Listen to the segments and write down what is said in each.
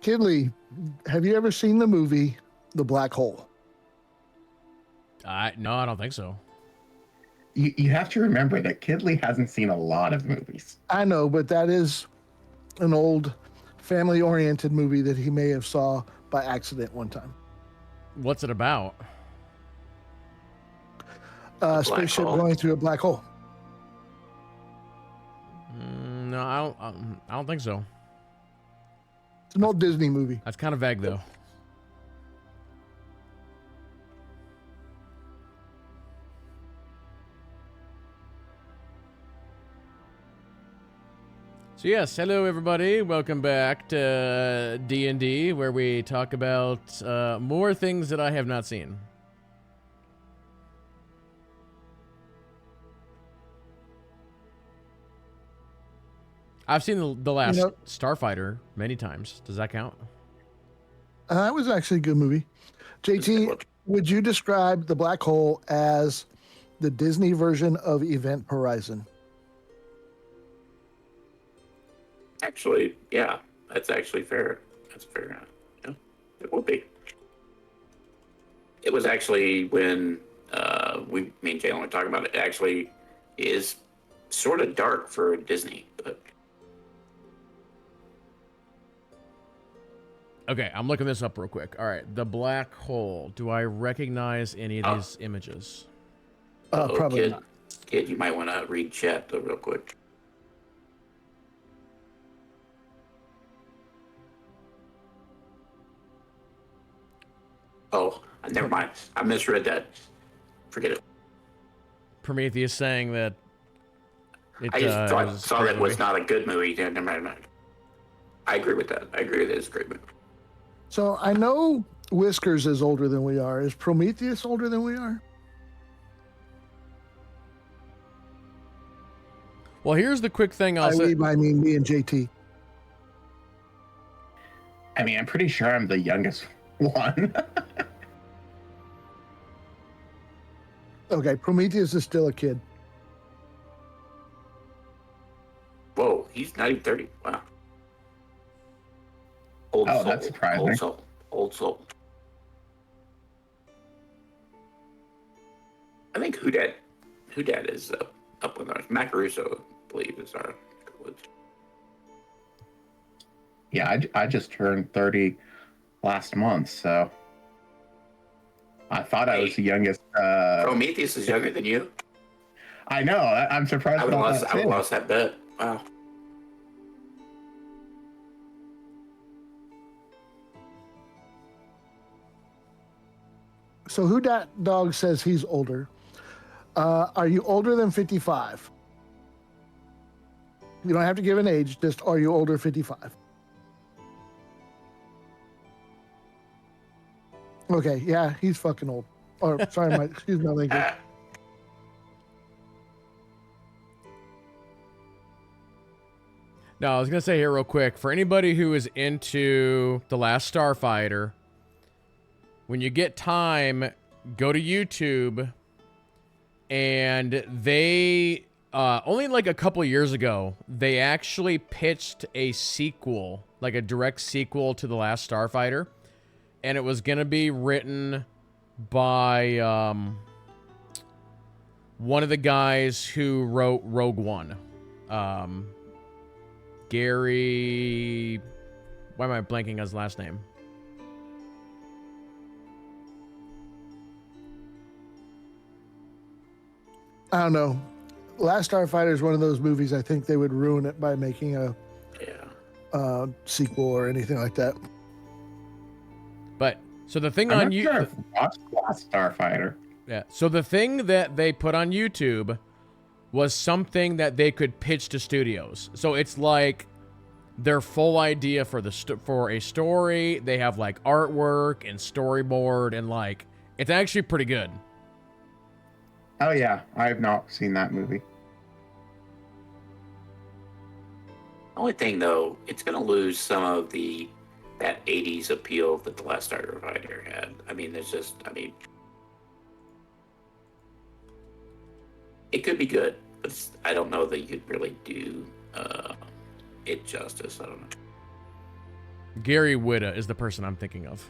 Kidley, have you ever seen the movie The Black Hole? No, I don't think so. You have to remember that Kidley hasn't seen a lot of movies. I know, but that is an old family-oriented movie that he may have saw by accident one time. What's it about? Spaceship going through a black hole. No, I don't think so. It's an old Disney movie. That's kind of vague, though. So yes, hello everybody. Welcome back to D&D, where we talk about more things that I have not seen. I've seen the last Starfighter many times. Does that count? That was actually a good movie. JT, would you describe The Black Hole as the Disney version of Event Horizon? Actually, yeah, that's actually fair. That's fair. Yeah, it would be. It was actually when me and Jalen were talking about it. It actually is sort of dark for Disney, but. Okay, I'm looking this up real quick. All right, The Black Hole. Do I recognize any of these images? Probably kid, not. Kid, you might want to read chat though, real quick. Oh, never mind. I misread that. Forget it. Prometheus saying that. I just saw that was not a good movie. Never mind. I agree with that. I agree that it's a great movie. So I know Whiskers is older than we are. Is Prometheus older than we are? Well, here's the quick thing I'll say. I mean me and JT. I mean, I'm pretty sure I'm the youngest one. Okay, Prometheus is still a kid. Whoa, he's not even 30. Wow. Old soul. That's surprising. Old soul. Old soul. I think Who Dat is up with us. Mac Russo, I believe, is our. Yeah, I just turned 30 last month, so I thought I was the youngest. Prometheus is younger than you? I know. I'm surprised. I would have lost that bet. Wow. So Who Dat Dog says he's older. Are you older than 55? You don't have to give an age, just are you older 55? Okay, yeah, he's fucking old. Or sorry, excuse my language. No, I was going to say here real quick, for anybody who is into The Last Starfighter, when you get time, go to YouTube, and they, only like a couple years ago, they actually pitched a sequel, like a direct sequel to The Last Starfighter, and it was going to be written by one of the guys who wrote Rogue One. Gary... Why am I blanking on his last name? I don't know. Last Starfighter is one of those movies I think they would ruin it by making a sequel or anything like that. But, so the thing I'm on not you... sure I've watched Last Starfighter. Yeah, so the thing that they put on YouTube was something that they could pitch to studios. So it's like their full idea for for a story. They have like artwork and storyboard, and like it's actually pretty good. Oh yeah, I have not seen that movie. Only thing though, it's going to lose some of that 80s appeal that the Last Starfighter had. I mean, it could be good, but I don't know that you could really do it justice. I don't know. Gary Whitta is the person I'm thinking of.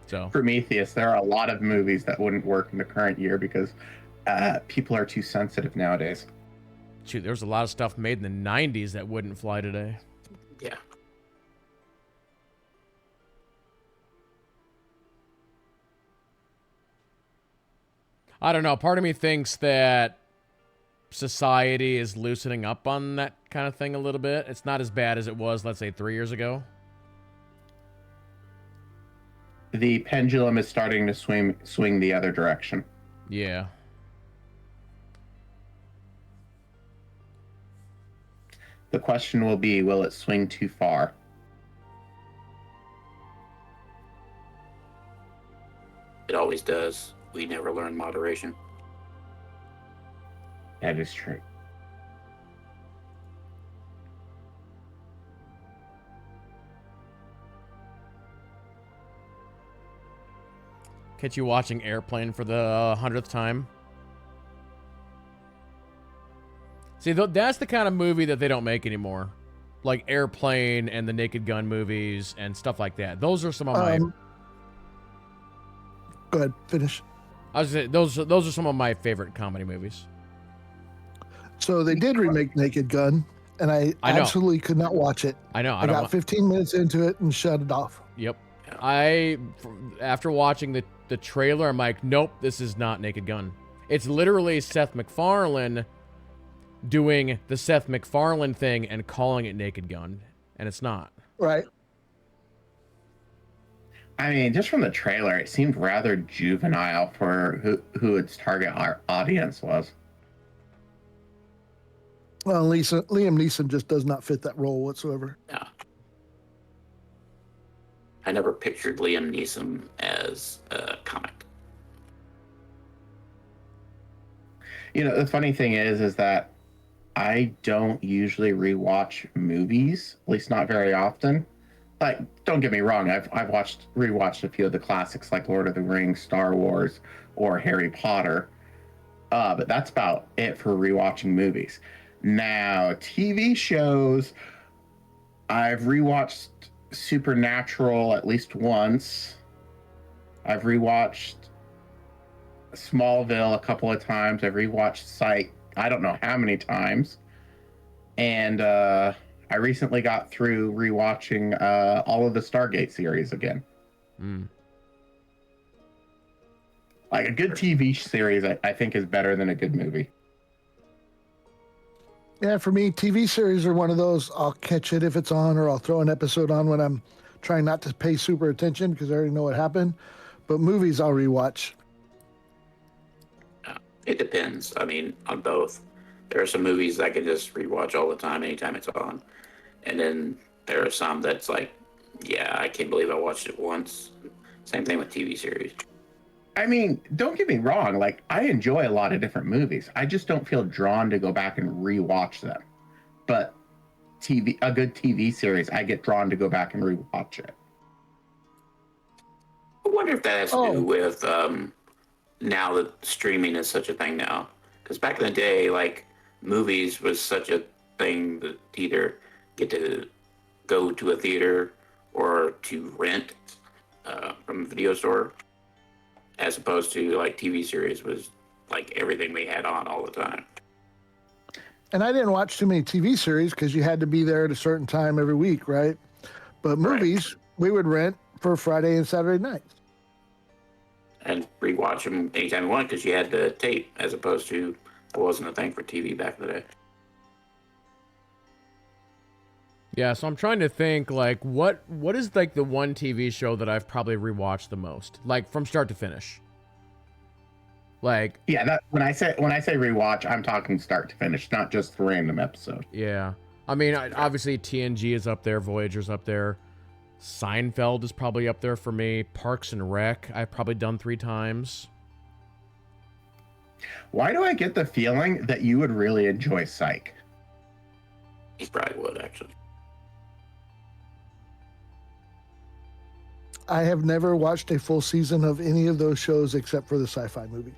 So Prometheus, there are a lot of movies that wouldn't work in the current year because people are too sensitive nowadays. shoot, there was a lot of stuff made in the 90s that wouldn't fly today. Yeah. I don't know. Part of me thinks that society is loosening up on that kind of thing a little bit. It's not as bad as it was, let's say, 3 years ago. The pendulum is starting to swing the other direction. Yeah. The question will be, will it swing too far? It always does. We never learn moderation. That is true. Catch you watching Airplane for the 100th time. See, that's the kind of movie that they don't make anymore. Like Airplane and the Naked Gun movies and stuff like that. Those are some of my... Go ahead, finish. I was gonna say, those are some of my favorite comedy movies. So they did remake Naked Gun, and I I know. absolutely could not watch it. I know. I got 15 minutes into it and shut it off. Yep. Yeah. After watching the trailer, I'm like, nope, this is not Naked Gun. It's literally Seth MacFarlane doing the Seth MacFarlane thing and calling it Naked Gun, and it's not. Right. I mean, just from the trailer, it seemed rather juvenile for who its target audience was. Well, Liam Neeson just does not fit that role whatsoever. Yeah. I never pictured Liam Neeson as a comic. You know, the funny thing is that I don't usually rewatch movies, at least not very often. Like, don't get me wrong, I've rewatched a few of the classics like Lord of the Rings, Star Wars, or Harry Potter. But that's about it for rewatching movies. Now, TV shows, I've rewatched Supernatural at least once. I've rewatched Smallville a couple of times. I've rewatched Psych I don't know how many times. And I recently got through rewatching all of the Stargate series again. Mm. Like, a good TV series, I think, is better than a good movie. Yeah, for me, TV series are one of those, I'll catch it if it's on, or I'll throw an episode on when I'm trying not to pay super attention because I already know what happened. But movies, I'll rewatch. It depends. I mean, on both. There are some movies I can just rewatch all the time, anytime it's on. And then there are some that's like, yeah, I can't believe I watched it once. Same thing with TV series. I mean, don't get me wrong. Like, I enjoy a lot of different movies. I just don't feel drawn to go back and rewatch them. But a good TV series, I get drawn to go back and rewatch it. I wonder if that has to do with now that streaming is such a thing now. Because back in the day, like, movies was such a thing that either get to go to a theater or to rent from a video store, as opposed to, like, TV series was like everything we had on all the time. And I didn't watch too many TV series because you had to be there at a certain time every week, right? But movies, we would rent for Friday and Saturday nights. And rewatch them anytime you want because you had the tape, as opposed to it wasn't a thing for TV back in the day. Yeah, so I'm trying to think, like, what is, like, the one TV show that I've probably rewatched the most? Like, from start to finish. Like... Yeah, that when I say rewatch, I'm talking start to finish, not just the random episode. Yeah. I mean, obviously, TNG is up there, Voyager's up there. Seinfeld is probably up there for me. Parks and Rec, I've probably done 3 times. Why do I get the feeling that you would really enjoy Psych? He probably would, actually. I have never watched a full season of any of those shows except for the sci-fi movies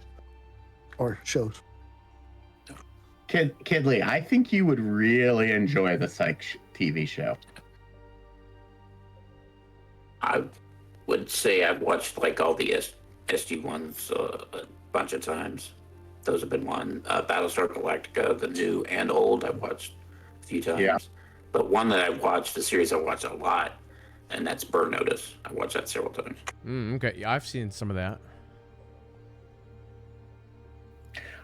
or shows. Kidley, I think you would really enjoy the TV show. I would say I've watched like all the SG ones a bunch of times. Those have been one. Battlestar Galactica, the new and old, I've watched a few times. Yeah. But one that I watched, the series I watched a lot, and that's Burn Notice. I watched that several times. Okay, yeah, I've seen some of that.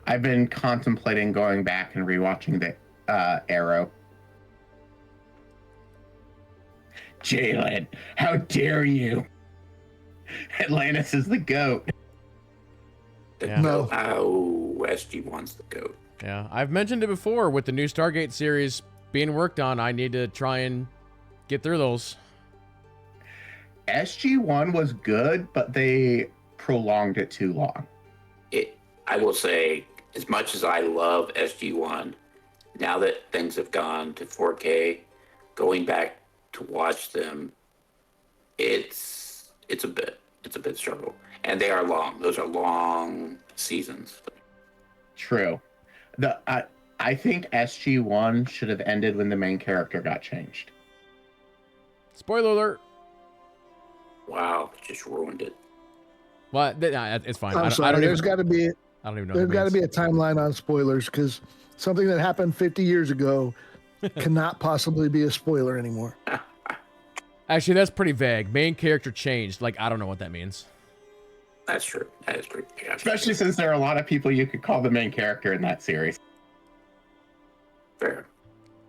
I've been contemplating going back and rewatching the Arrow. Jalen, how dare you? Atlantis is the GOAT. Yeah. No. SG wants the GOAT. Yeah, I've mentioned it before with the new Stargate series being worked on. I need to try and get through those. SG-1 was good, but they prolonged it too long. I will say, as much as I love SG-1, now that things have gone to 4K, going back to watch them, it's a bit struggle. And they are long. Those are long seasons. True. I think SG-1 should have ended when the main character got changed. Spoiler alert. Wow, just ruined it. Well, it's fine. I'm I sorry. don't There's even, got to be I don't even know. there's got to be a timeline on spoilers because something that happened 50 years ago cannot possibly be a spoiler anymore. Actually, that's pretty vague. Main character changed. Like, I don't know what that means. That's true. That is pretty big. Especially since there are a lot of people you could call the main character in that series. Fair.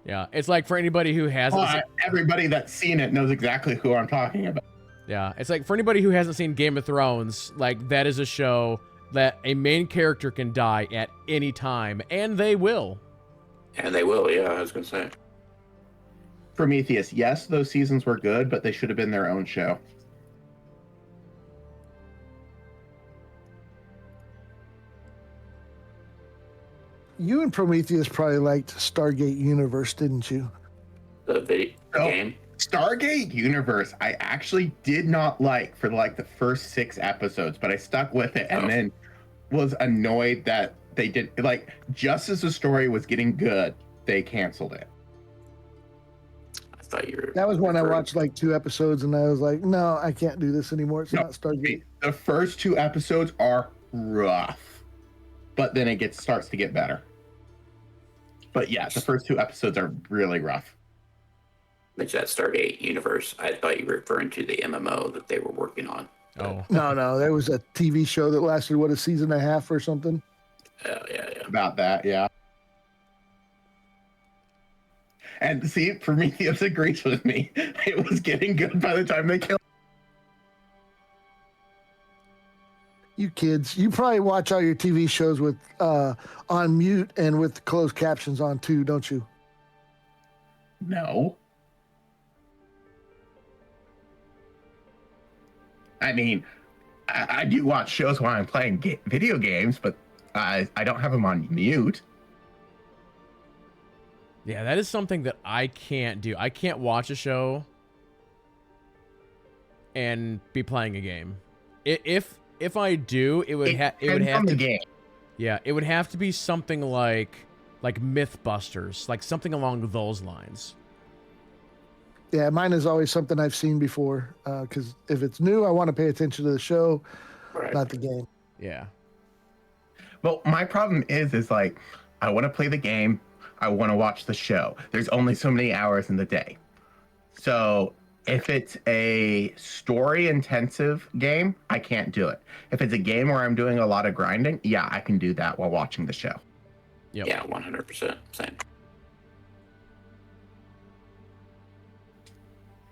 Yeah, it's like for anybody who hasn't. Everybody that's seen it knows exactly who I'm talking about. Yeah, it's like for anybody who hasn't seen Game of Thrones, like that is a show that a main character can die at any time, and they will. And they will, yeah, I was going to say. Prometheus, yes, those seasons were good, but they should have been their own show. You and Prometheus probably liked Stargate Universe, didn't you? The video game. Stargate Universe, I actually did not like for like the first 6 episodes, but I stuck with it and then was annoyed that they did, like, just as the story was getting good, they canceled it. I thought you were. That was when I watched like 2 episodes and I was like, no, I can't do this anymore. It's No, not Stargate. The first 2 episodes are rough, but then it starts to get better. But yeah, the first 2 episodes are really rough. Mentioned that Stargate Universe. I thought you were referring to the MMO that they were working on. Oh, No, there was a TV show that lasted, what, a season and a half or something? Yeah. About that, yeah. And see, Prometheus agrees with me. It was getting good by the time they killed. You kids, you probably watch all your TV shows with on mute and with closed captions on too, don't you? No. I mean, I do watch shows while I'm playing video games, but I don't have them on mute. yeah, that is something that I can't do. I can't watch a show and be playing a game. If I do, it would have the to game. Yeah, it would have to be something like Mythbusters, like something along those lines. Yeah, mine is always something I've seen before. Because if it's new, I want to pay attention to the show, Right. not the game. Yeah. Well, my problem is like, I want to play the game. I want to watch the show. There's only so many hours in the day. So if it's a story-intensive game, I can't do it. If it's a game where I'm doing a lot of grinding, yeah, I can do that while watching the show. Yep. Yeah, 100%. Same.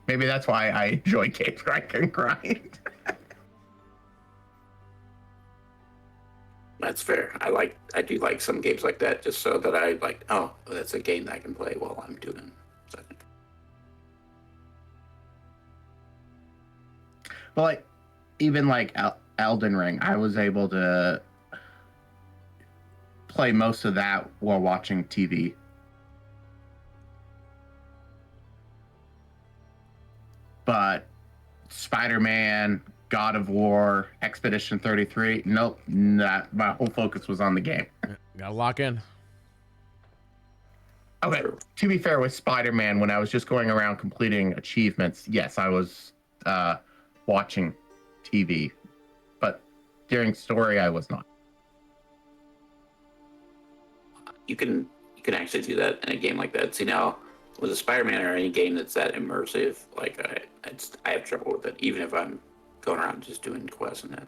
Maybe that's why I enjoy games where I can grind. That's fair. I do like some games like that just so that I like, oh, that's a game that I can play while I'm doing something. But like, even like Elden Ring, I was able to play most of that while watching TV. But Spider-Man, God of War, Expedition 33. Nope, not, my whole focus was on the game. Gotta lock in. Okay, to be fair with Spider-Man, when I was just going around completing achievements, yes, I was watching TV, but during story, I was not. You can actually do that in a game like that. See, now with a Spider-Man or any game that's that immersive, like I have trouble with it, even if I'm going around just doing quests and that.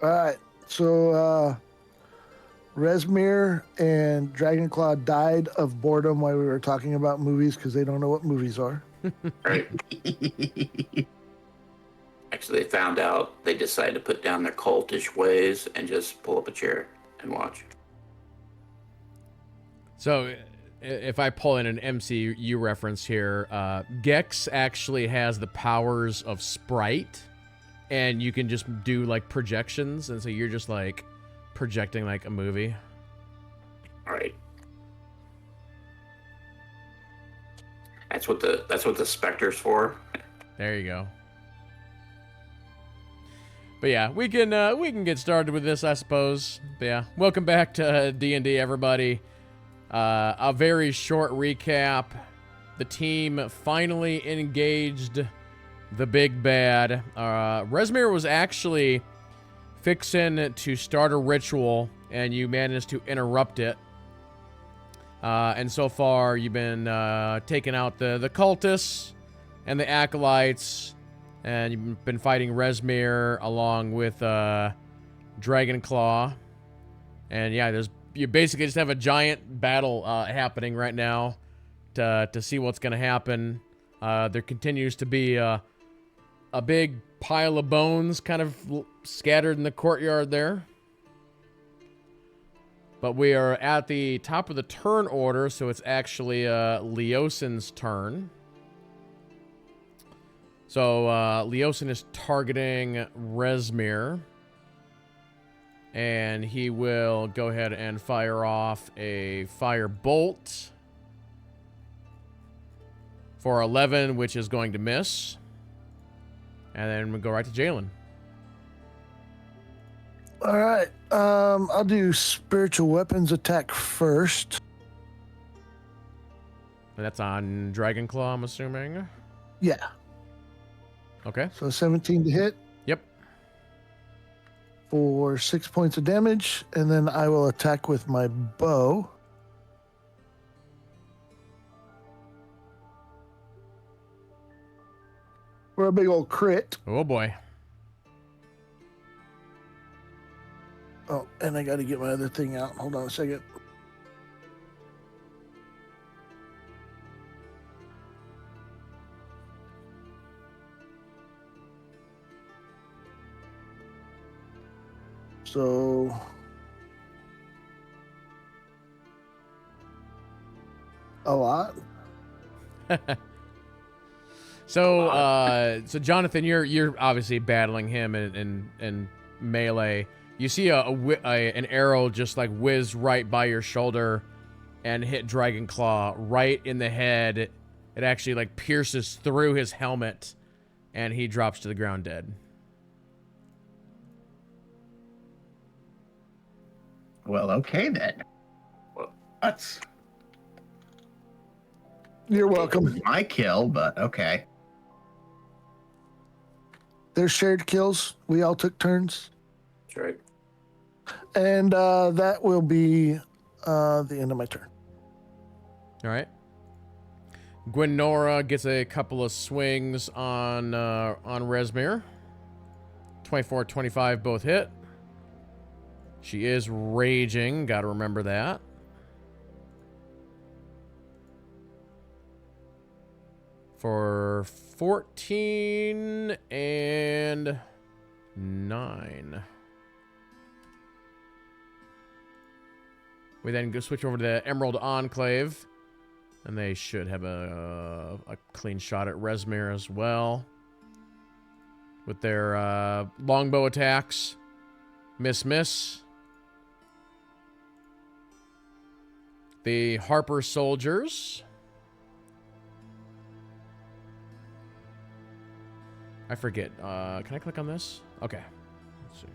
All right. So Resmir and Dragonclaw died of boredom while we were talking about movies because they don't know what movies are. Right. Actually, they found out. They decided to put down their cultish ways and just pull up a chair and watch. So, if I pull in an MCU reference here, Gex actually has the powers of Sprite, and you can just do like projections, and so you're just like projecting like a movie. All right. That's what the Spectre's for. There you go. But yeah, we can get started with this, I suppose. But yeah, welcome back to D&D, everybody. A very short recap. The team finally engaged the big bad. Resmir was actually fixing to start a ritual, and you managed to interrupt it. And so far, you've been taking out the cultists and the acolytes, and you've been fighting Resmir along with Dragonclaw. And yeah, you basically just have a giant battle happening right now to see what's going to happen. There continues to be a big pile of bones kind of scattered in the courtyard there. But we are at the top of the turn order, so it's actually Leosin's turn. So Leosin is targeting Resmir. And he will go ahead and fire off a fire bolt for 11, which is going to miss. And then we'll go right to Jalen. All right. I'll do spiritual weapons attack first. And that's on Dragonclaw, I'm assuming. Yeah. Okay. So 17 to hit. Yep. For 6 points of damage, and then I will attack with my bow. For a big old crit. Oh boy. Oh, and I got to get my other thing out. Hold on a second. So a lot. So Jonathan, you're obviously battling him in melee. You see an arrow just like whiz right by your shoulder and hit Dragonclaw right in the head. It actually like pierces through his helmet, and he drops to the ground dead. Well, okay then. Well, that's You're welcome. my kill, but okay. They're shared kills. We all took turns. That's right. And that will be the end of my turn. All right. Gwenora gets a couple of swings on Resmir. 24, 25 both hit. She is raging. Got to remember that. For 14 and 9. We then go switch over to the Emerald Enclave. And they should have a clean shot at Resmir as well. With their longbow attacks. Miss. The Harper Soldiers. I forget. Can I click on this? Okay. Let's see here.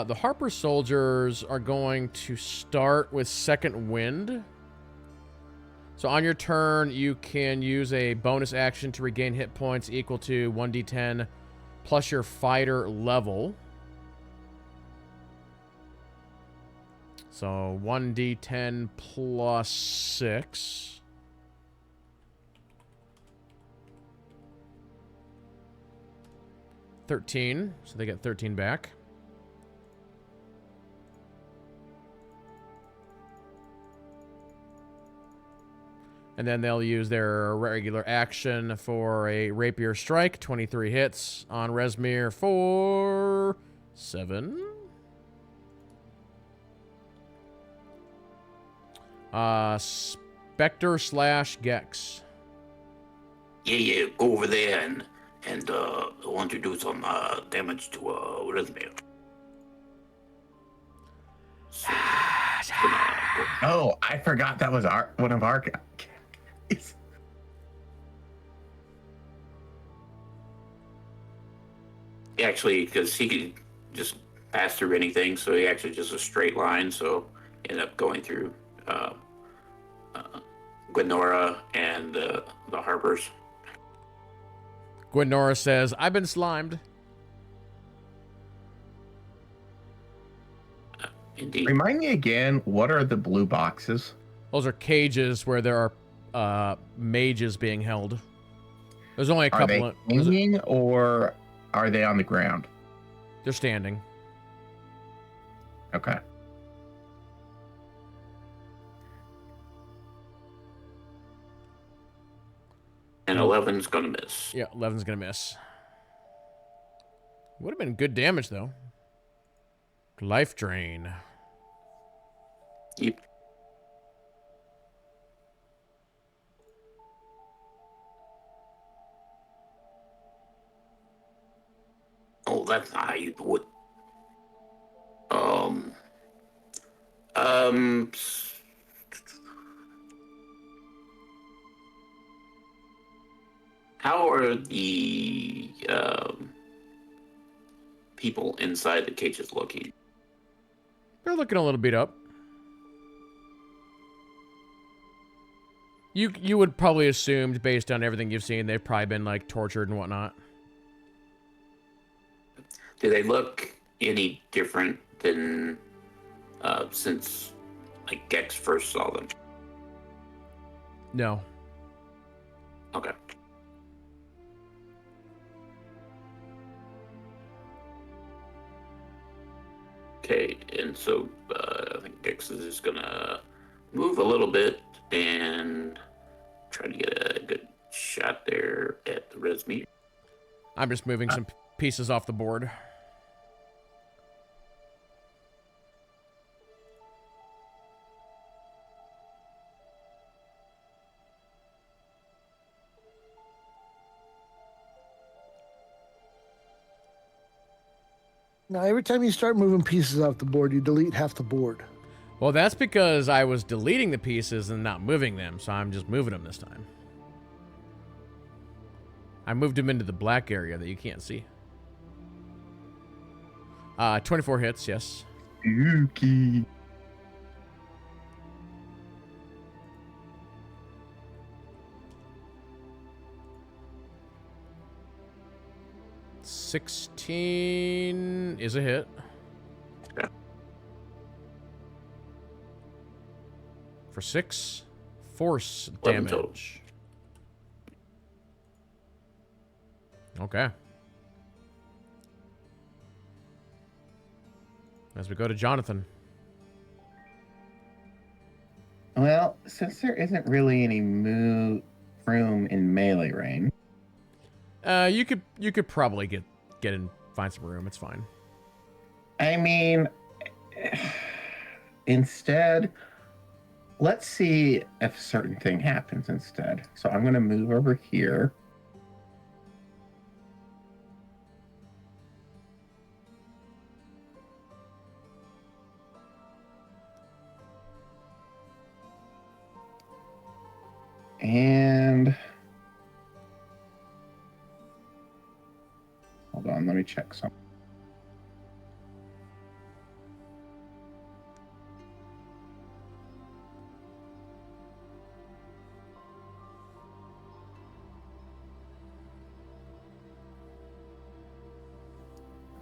The Harper Soldiers are going to start with Second Wind. So on your turn, you can use a bonus action to regain hit points equal to 1d10 plus your fighter level. So 1d10 plus 6. $13, so they get 13 back. And then they'll use their regular action for a rapier strike. 23 hits on Resmir for 7. Spectre slash Gex. Yeah, go over there and I want to do some damage to Rhythmia. So, Oh, I forgot that was one of our guys. actually, because he could just pass through anything, so he actually just a straight line, so ended up going through Gwenora and the Harpers. Gwenora says, I've been slimed. Indeed. Remind me again, what are the blue boxes? Those are cages where there are mages being held. There's only a Are couple. they hanging or are they on the ground? They're standing. Okay. And 11's gonna miss. Yeah, 11's gonna miss. Would have been good damage though. Life drain. Yep. Oh, that's not how you do it. How are the people inside the cages looking? They're looking a little beat up. You would probably assumed, based on everything you've seen, they've probably been like tortured and whatnot. Do they look any different than since like Gex first saw them? No. Okay. Okay, and so I think Gex is just gonna move a little bit and try to get a good shot there at the Resmir. I'm just moving some pieces off the board. Now, every time you start moving pieces off the board, you delete half the board. Well, that's because I was deleting the pieces and not moving them, so I'm just moving them this time. I moved them into the black area that you can't see. 24 hits, yes. Spooky. $16 is a hit. Yeah. For 6 force 11 total. damage. Okay. As we go to Jonathan. Well, since there isn't really any room in melee range, You could probably get and find some room. It's fine. I mean, instead, let's see if a certain thing happens instead. So I'm going to move over here. And hold on, let me check something.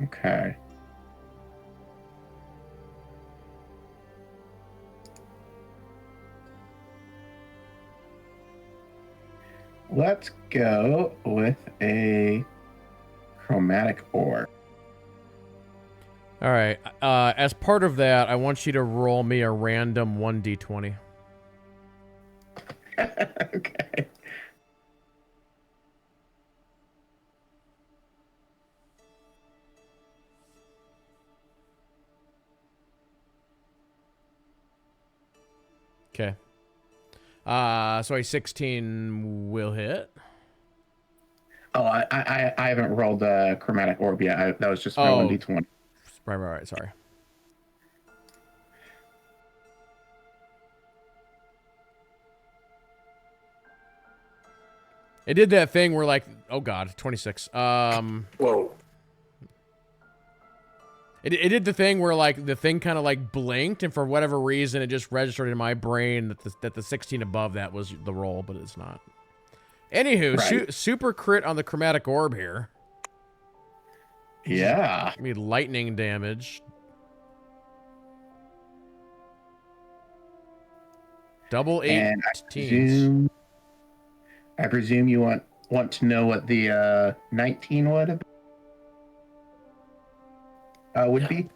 Okay. Let's go with a chromatic orb. All right. As part of that, I want you to roll me a random 1d20. Okay. Okay. So a 16 will hit. Oh, I haven't rolled a chromatic orb yet. That was just my 1d20. Right. Sorry. It did that thing where, like, oh god, 26. Whoa. It did the thing where, like, the thing kind of, like, blinked, and for whatever reason, it just registered in my brain that the 16 above that was the roll, but it's not. Anywho, Right. super crit on the chromatic orb here. Yeah. Give me lightning damage. Double And 18s. I presume you want to know what the 19 would be.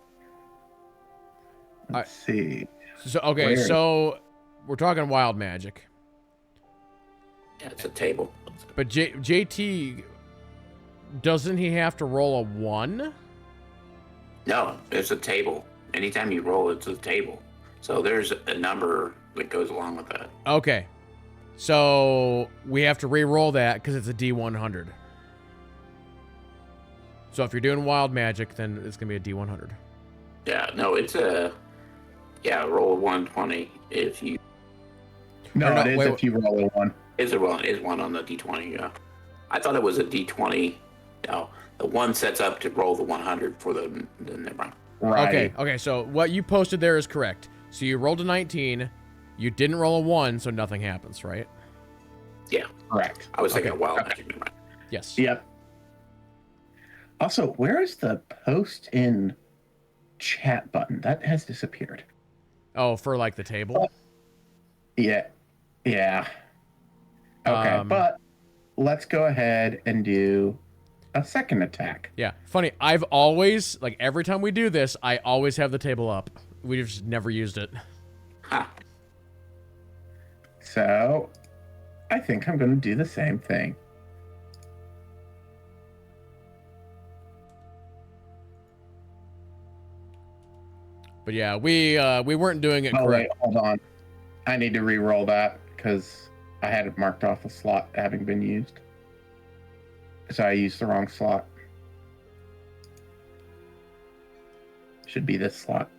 Let's see. So okay, so we're talking wild magic. Yeah, it's a table. But JT, doesn't he have to roll a 1? No, it's a table. Anytime you roll, it's a table. So there's a number that goes along with that. Okay. So we have to re-roll that because it's a D100. So if you're doing wild magic, then it's going to be a D100. Yeah, no, it's a... Yeah, roll a 120 if you... No, it is if you roll a 1. Is one on the D20, yeah. I thought it was a D20. No, the 1 sets up to roll the 100 for the... Never mind. Right. Okay, so what you posted there is correct. So you rolled a 19, you didn't roll a 1, so nothing happens, right? Yeah. Correct. I was thinking of wild magic. Never mind. Yes. Yep. Also, where is the post in chat button? That has disappeared. Oh, for like the table? Yeah. Okay, but let's go ahead and do a second attack. Yeah. Funny, I've always, like every time we do this, I always have the table up. We've just never used it. Ha. So, I think I'm going to do the same thing. But yeah, we weren't doing it correct. Wait, hold on. I need to re-roll that because I had it marked off a slot having been used. So I used the wrong slot. Should be this slot.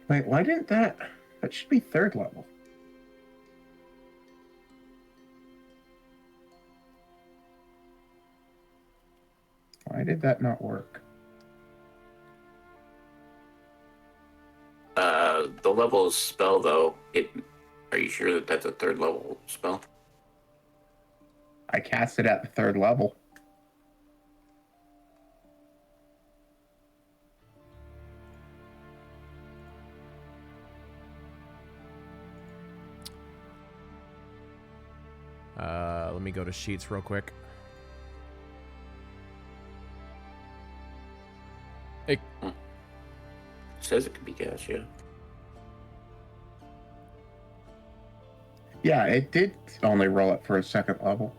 Wait, why didn't that... That should be 3rd level. Why did that not work? The level of spell, though, are you sure that that's a 3rd level spell? I cast it at the 3rd level. Let me go to sheets real quick. Hey. It says it could be cast, yeah. Yeah, it did only roll it for a 2nd level.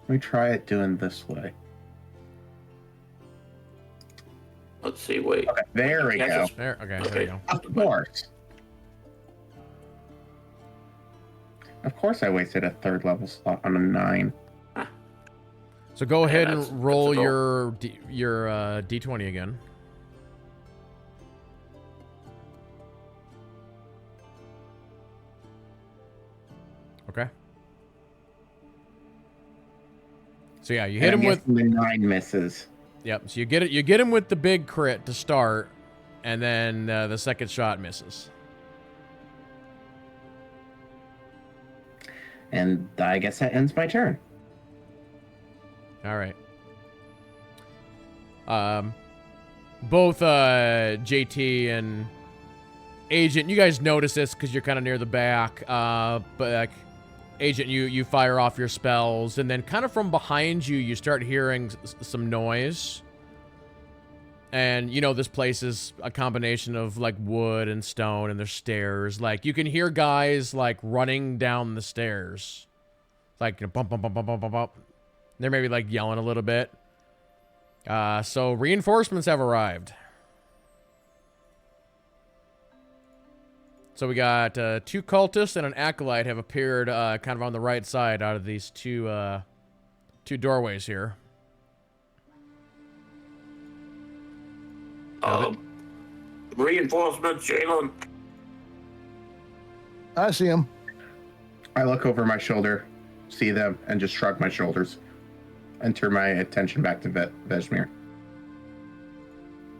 Let me try it doing this way. Let's see, wait. Okay, there we go. There you go. Of course. Of course I wasted a 3rd level slot on a 9. So go ahead that's and roll a goal. your D20 again. So yeah, you hit him I'm with. guessing the 9 misses. Yep. So you get it. You get him with the big crit to start, and then the second shot misses. And I guess that ends my turn. All right. Both JT and Agent, you guys notice this because you're kind of near the back. But like, Agent, you fire off your spells, and then kind of from behind you, you start hearing some noise. And you know this place is a combination of like wood and stone, and there's stairs. Like you can hear guys like running down the stairs, like bump bump bump bump bump bump bump. They're maybe like yelling a little bit. So reinforcements have arrived. So we got 2 cultists and an acolyte have appeared kind of on the right side out of these two doorways here. Reinforcements, Jalen. I see him. I look over my shoulder, see them, and just shrug my shoulders and turn my attention back to Vesmir.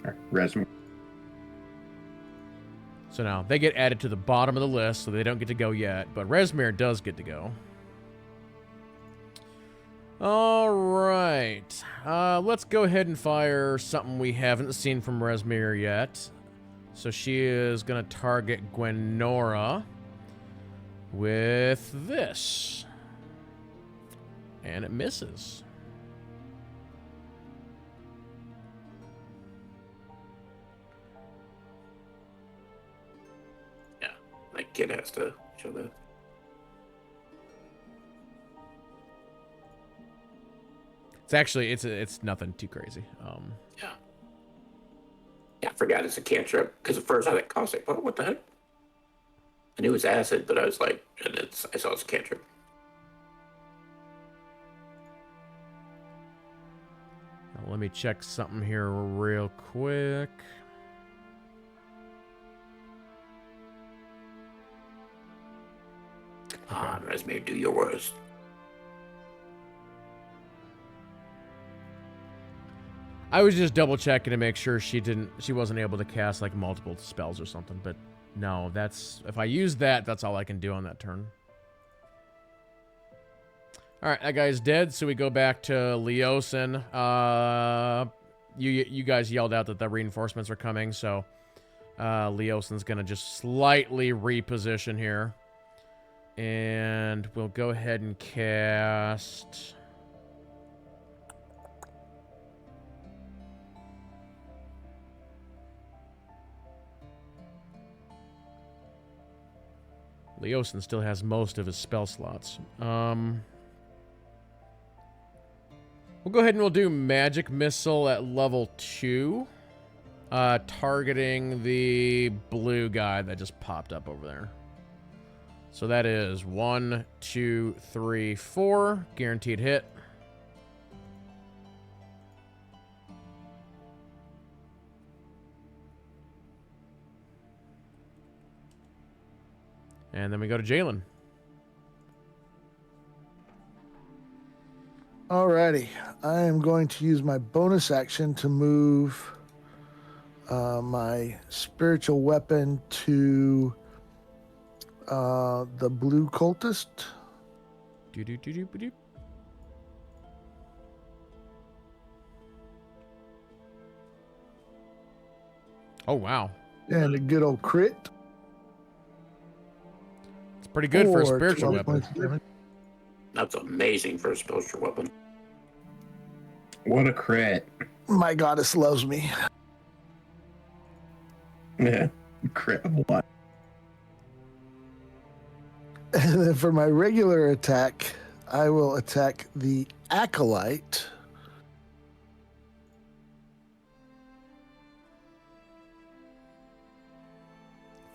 Or Resmir. So now they get added to the bottom of the list, so they don't get to go yet. But Resmir does get to go. All right. Let's go ahead and fire something we haven't seen from Resmir yet. So she is going to target Gwenora with this. And it misses. Yeah, my kid has to show that. It's actually it's nothing too crazy. Yeah. Yeah, I forgot it's a cantrip because at first I was like, caustic. What the heck? I knew it was acid, but I was like, I saw it's a cantrip. Now, let me check something here real quick. Come on, Resmir, do your worst. I was just double checking to make sure she wasn't able to cast like multiple spells or something, but no, if I use that, that's all I can do on that turn. All right, that guy's dead, so we go back to Leosin. You guys yelled out that the reinforcements are coming, so Leosin's gonna just slightly reposition here. And we'll go ahead and cast... Leosin still has most of his spell slots. We'll go ahead and we'll do Magic Missile at level 2. Targeting the blue guy that just popped up over there. So that is 1, 2, 3, 4. Guaranteed hit. And then we go to Jalen. Alrighty. I am going to use my bonus action to move my spiritual weapon to the blue cultist. Do-do-do-do-do-do. Oh, wow. And a good old crit. It's pretty good for a Or spiritual 12 weapon. points of damage. That's amazing for a spiritual weapon. What a crit. My goddess loves me. Yeah. Crit of what? And then for my regular attack, I will attack the acolyte.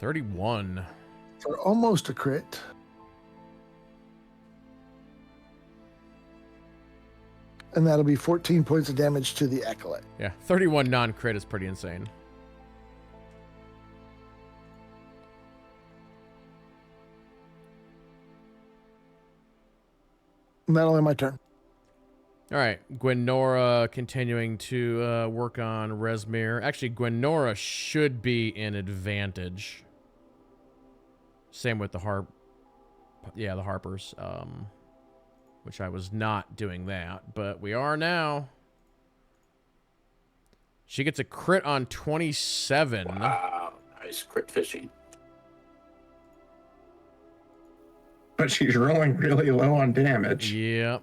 $31. For almost a crit. And that'll be 14 points of damage to the acolyte. Yeah, 31 non-crit is pretty insane. And that'll end my turn. All right, Gwenora continuing to work on Resmir. Actually, Gwenora should be in advantage. Same with the the Harpers. Which I was not doing that, but we are now. She gets a crit on 27. Wow, nice crit fishing. But she's rolling really low on damage. Yep.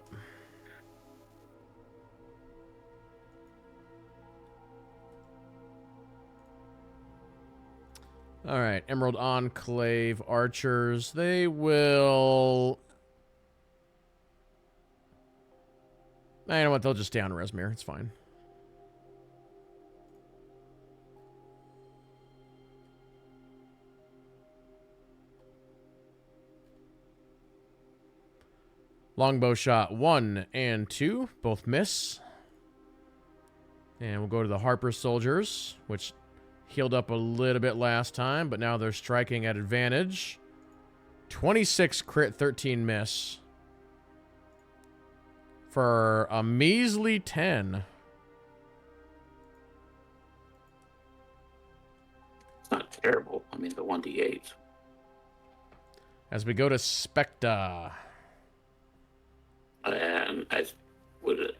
All right, Emerald Enclave archers. They will... You know what? They'll just stay on Resmir. It's fine. Longbow shot 1 and 2. Both miss. And we'll go to the Harper soldiers, which healed up a little bit last time, but now they're striking at advantage. 26 crit, 13 miss. For a measly 10. It's not terrible. I mean, the 1d8. As we go to Specta. And I would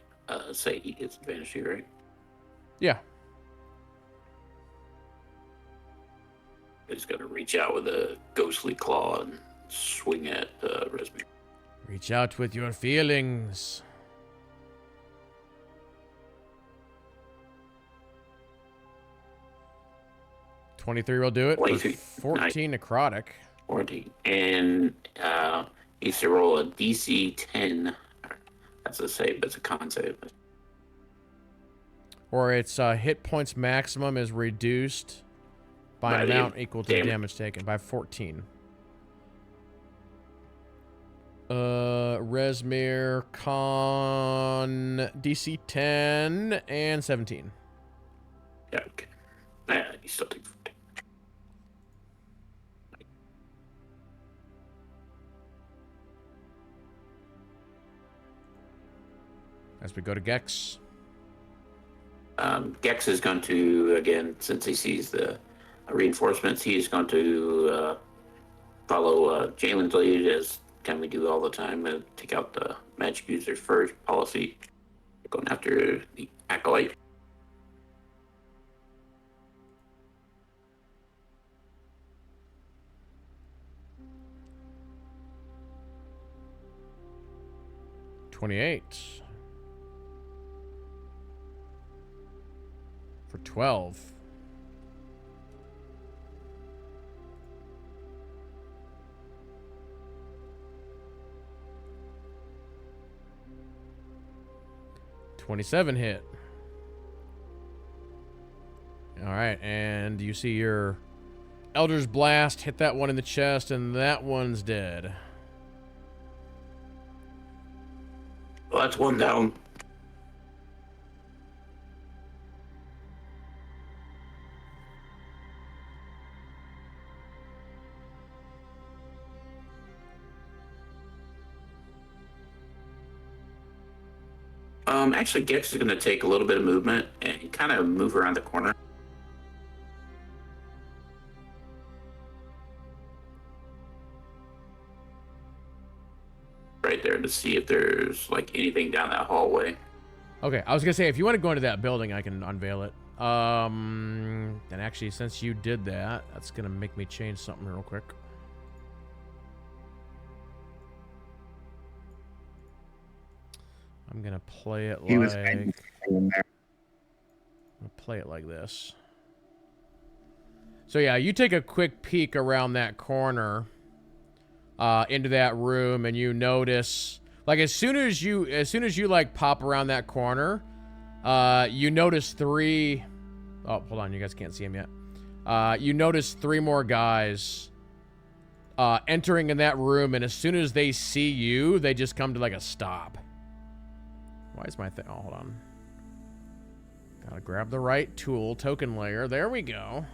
say he gets advantage here, right? Yeah. He's going to reach out with a ghostly claw and swing at Resmir. Reach out with your feelings. $23 will do it. 23. For 14 necrotic. 40. And he needs to roll a DC 10. That's a save, but it's a con save. Or its hit points maximum is reduced by an amount equal to the damage taken by 14. Resmir, con, DC 10 and 17. Yeah, okay. Yeah, he still takes 40. As we go to Gex. Gex is going to, again, since he sees the reinforcements, he is going to follow Jalen's lead, as can we do all the time, take out the magic user first policy, going after the Acolyte. $28. For 12. $27 hit. All right, and you see your Elder's Blast hit that one in the chest, and that one's dead. Well, that's one down. Actually, Gex is going to take a little bit of movement and kind of move around the corner. Right there to see if there's like anything down that hallway. Okay, I was gonna say if you want to go into that building, I can unveil it. And actually, since you did that, that's gonna make me change something real quick. I'm gonna play it He was like hanging in there. I'm gonna play it like this. So yeah, you take a quick peek around that corner, into that room, and you notice, like, as soon as you like pop around that corner, you notice 3. Oh, hold on, you guys can't see him yet. You notice 3 more guys entering in that room, and as soon as they see you, they just come to like a stop. Why is my thing? Oh, hold on. Gotta grab the right tool, token layer. There we go.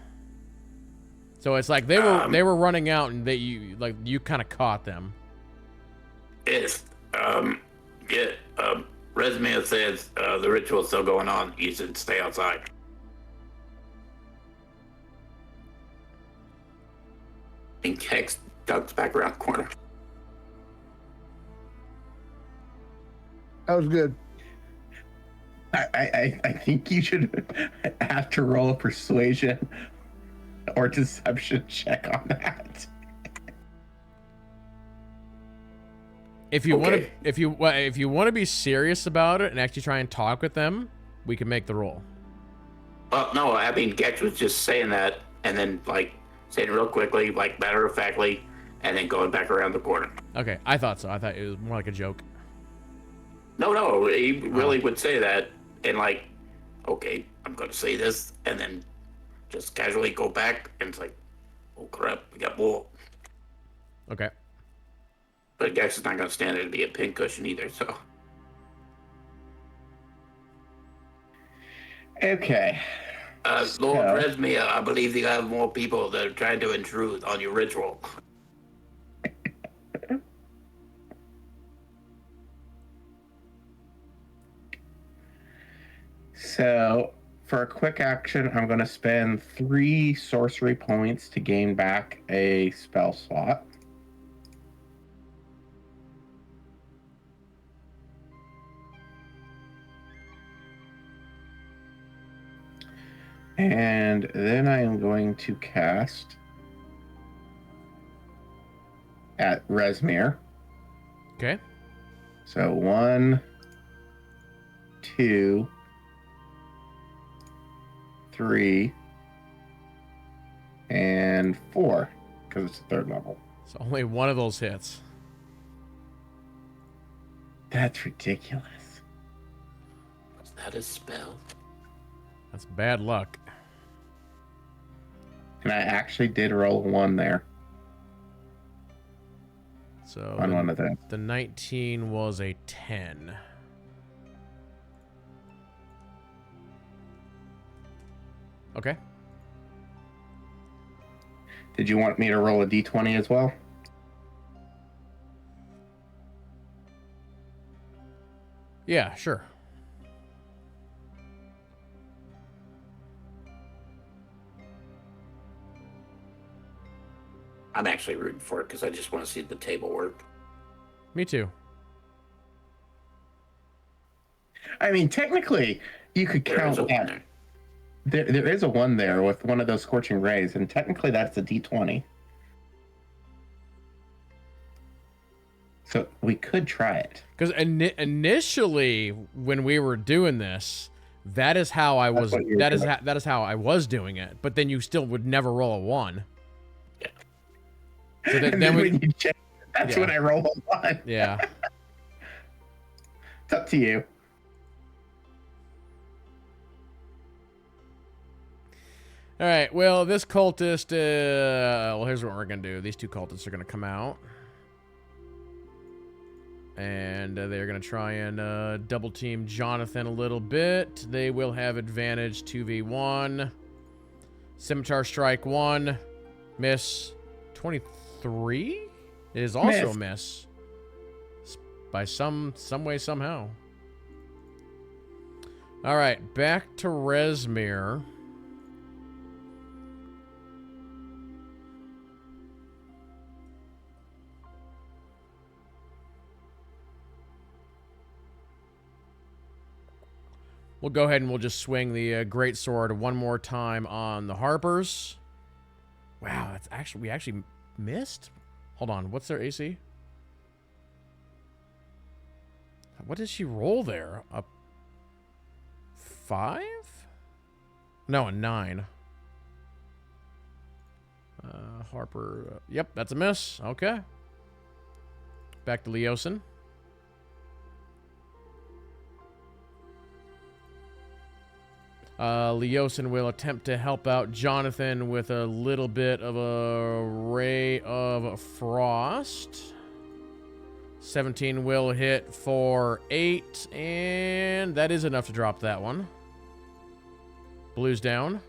So it's like they were running out, and you kind of caught them. If Resmia says the ritual's still going on. You should stay outside. And Kex ducks back around the corner. That was good. I think you should have to roll a persuasion or deception check on that. If you want to, Okay. if you want to be serious about it and actually try and talk with them, we can make the roll. Well, no, I mean, Gex was just saying that and then, like, saying it real quickly, like, matter-of-factly, and then going back around the corner. Okay, I thought so. I thought it was more like a joke. No, he really would say that and, like, okay, I'm going to say this, and then just casually go back, and it's like, oh, crap, we got more. Okay. But Gex is not going to stand there to be a pincushion either, so. Okay. Lord Resmia, I believe you have more people that are trying to intrude on your ritual. So, for a quick action, I'm going to spend 3 sorcery points to gain back a spell slot. And then I am going to cast at Resmir. Okay. So 1, 2, 3, and 4, because it's the 3rd level. So only one of those hits. That's ridiculous. Was that a spell? That's bad luck. And I actually did roll a 1 there So on one of them. the 19 was a 10. Okay. Did you want me to roll a d20 as well? Yeah, sure. I'm actually rooting for it because I just want to see the table work. Me too. I mean, technically, you could There count is a one that. there. There is a 1 there with one of those scorching rays, and technically that's a d20. So we could try it. Because initially, when we were doing this, that is how I was. what you were That is doing. that is how I was doing it. But then you still would never roll a 1. Yeah. So And then we. when you check, that's Yeah. when I roll a 1. Yeah. It's up to you. All right. Well, this cultist. Well, here's what we're gonna do. These 2 cultists are gonna come out, and they're gonna try and double team Jonathan a little bit. They will have advantage 2v1. Scimitar strike 1, miss 23. It is also Miss. a miss. By some way somehow. All right, back to Resmir. We'll go ahead and we'll just swing the great sword one more time on the Harpers. Wow, that's actually we actually missed. Hold on, what's their AC? What did she roll there? A 5? No, a 9. Harper. Yep, that's a miss. Okay. Back to Leosin. Leosin will attempt to help out Jonathan with a little bit of a ray of frost. 17 will hit for 8, and that is enough to drop that one. Blue's down.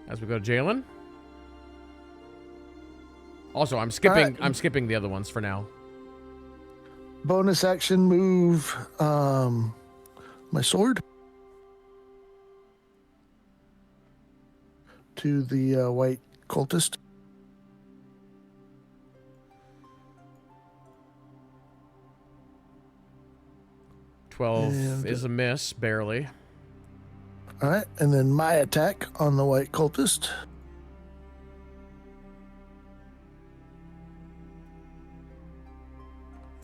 As we go to Jalen. Also, I'm skipping the other ones for now. bonus action move my sword to the white cultist. And- is a miss, barely. All right, and then my attack on the white cultist.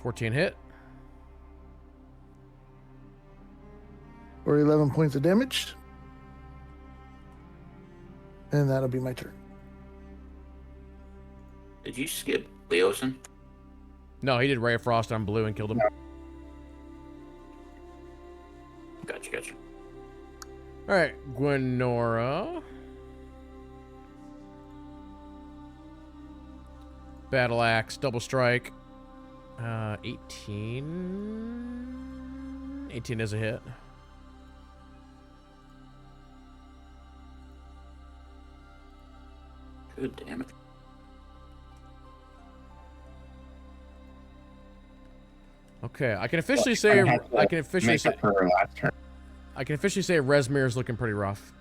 $14 hit. For 11 points of damage. And that'll be my turn. Did you skip Leosin? No, he did Ray of Frost on blue and killed him. Gotcha. All right, Gwenora. Battle Axe, double strike. 18. 18 is a hit. Good damn it. Okay, I can officially say Make up for her last turn. I can officially say Resmir is looking pretty rough.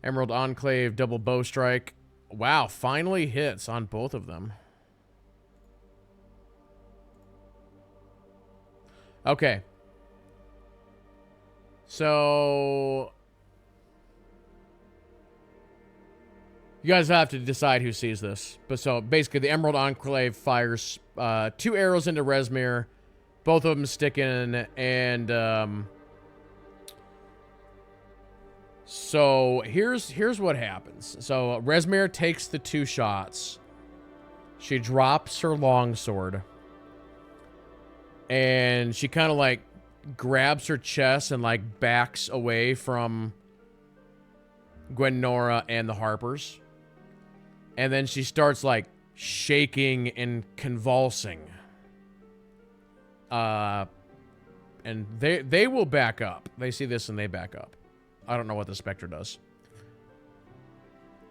Emerald Enclave, double bow strike. Wow, finally hits on both of them. Okay. So you guys have to decide who sees this. But so basically the Emerald Enclave fires 2 arrows into Resmir. Both of them stick in, and so here's what happens. So Resmir takes the 2 shots. She drops her longsword. And she kind of like grabs her chest and like backs away from Gwenora and the Harpers. And then she starts like shaking and convulsing. And they will back up. They see this and they back up. I don't know what the Spectre does.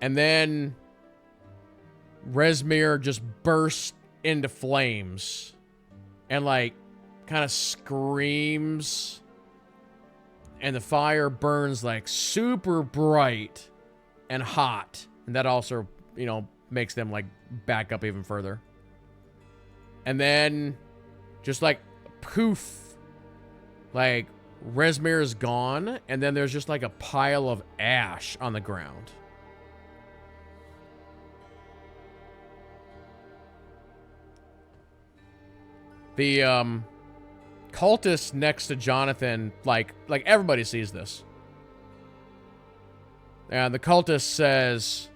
And then Resmir just bursts into flames and like kind of screams, and the fire burns like super bright and hot, and that also, you know, makes them like back up even further. And then just like poof, like Resmir is gone, and then there's just like a pile of ash on the ground. The cultist next to Jonathan, like everybody sees this. And the cultist says,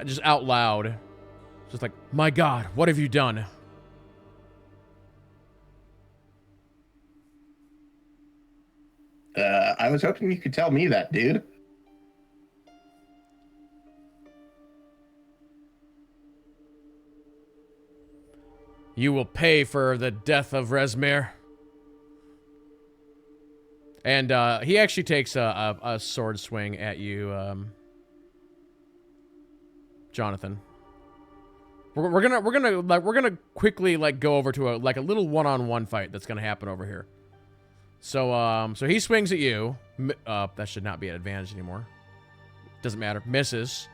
just out loud, just like, "My God, what have you done?" I was hoping you could tell me that, dude. You will pay for the death of Resmir. And he actually takes a sword swing at you, Jonathan. We're gonna quickly like go over to a little one-on-one fight that's gonna happen over here. So he swings at you. That should not be an advantage anymore. Doesn't matter. Misses.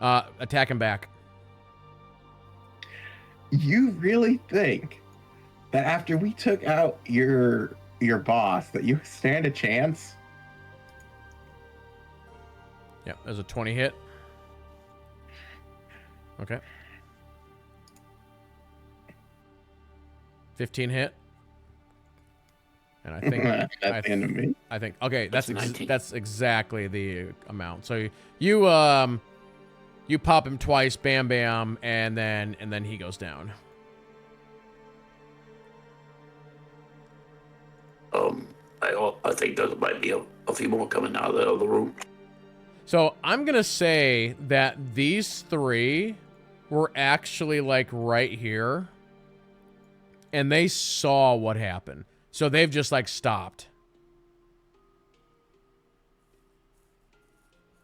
Attack him back. You really think that after we took out your boss that you stand a chance? Yeah, there's a 20 hit. Okay. 15 hit. And I think That's the end of me. I think okay, that's 19. that's exactly the amount. So you you pop him twice, bam bam, and then he goes down. I think there might be a few more coming out of the other room. So I'm gonna say that these 3 were actually like right here, and they saw what happened. So they've just like stopped.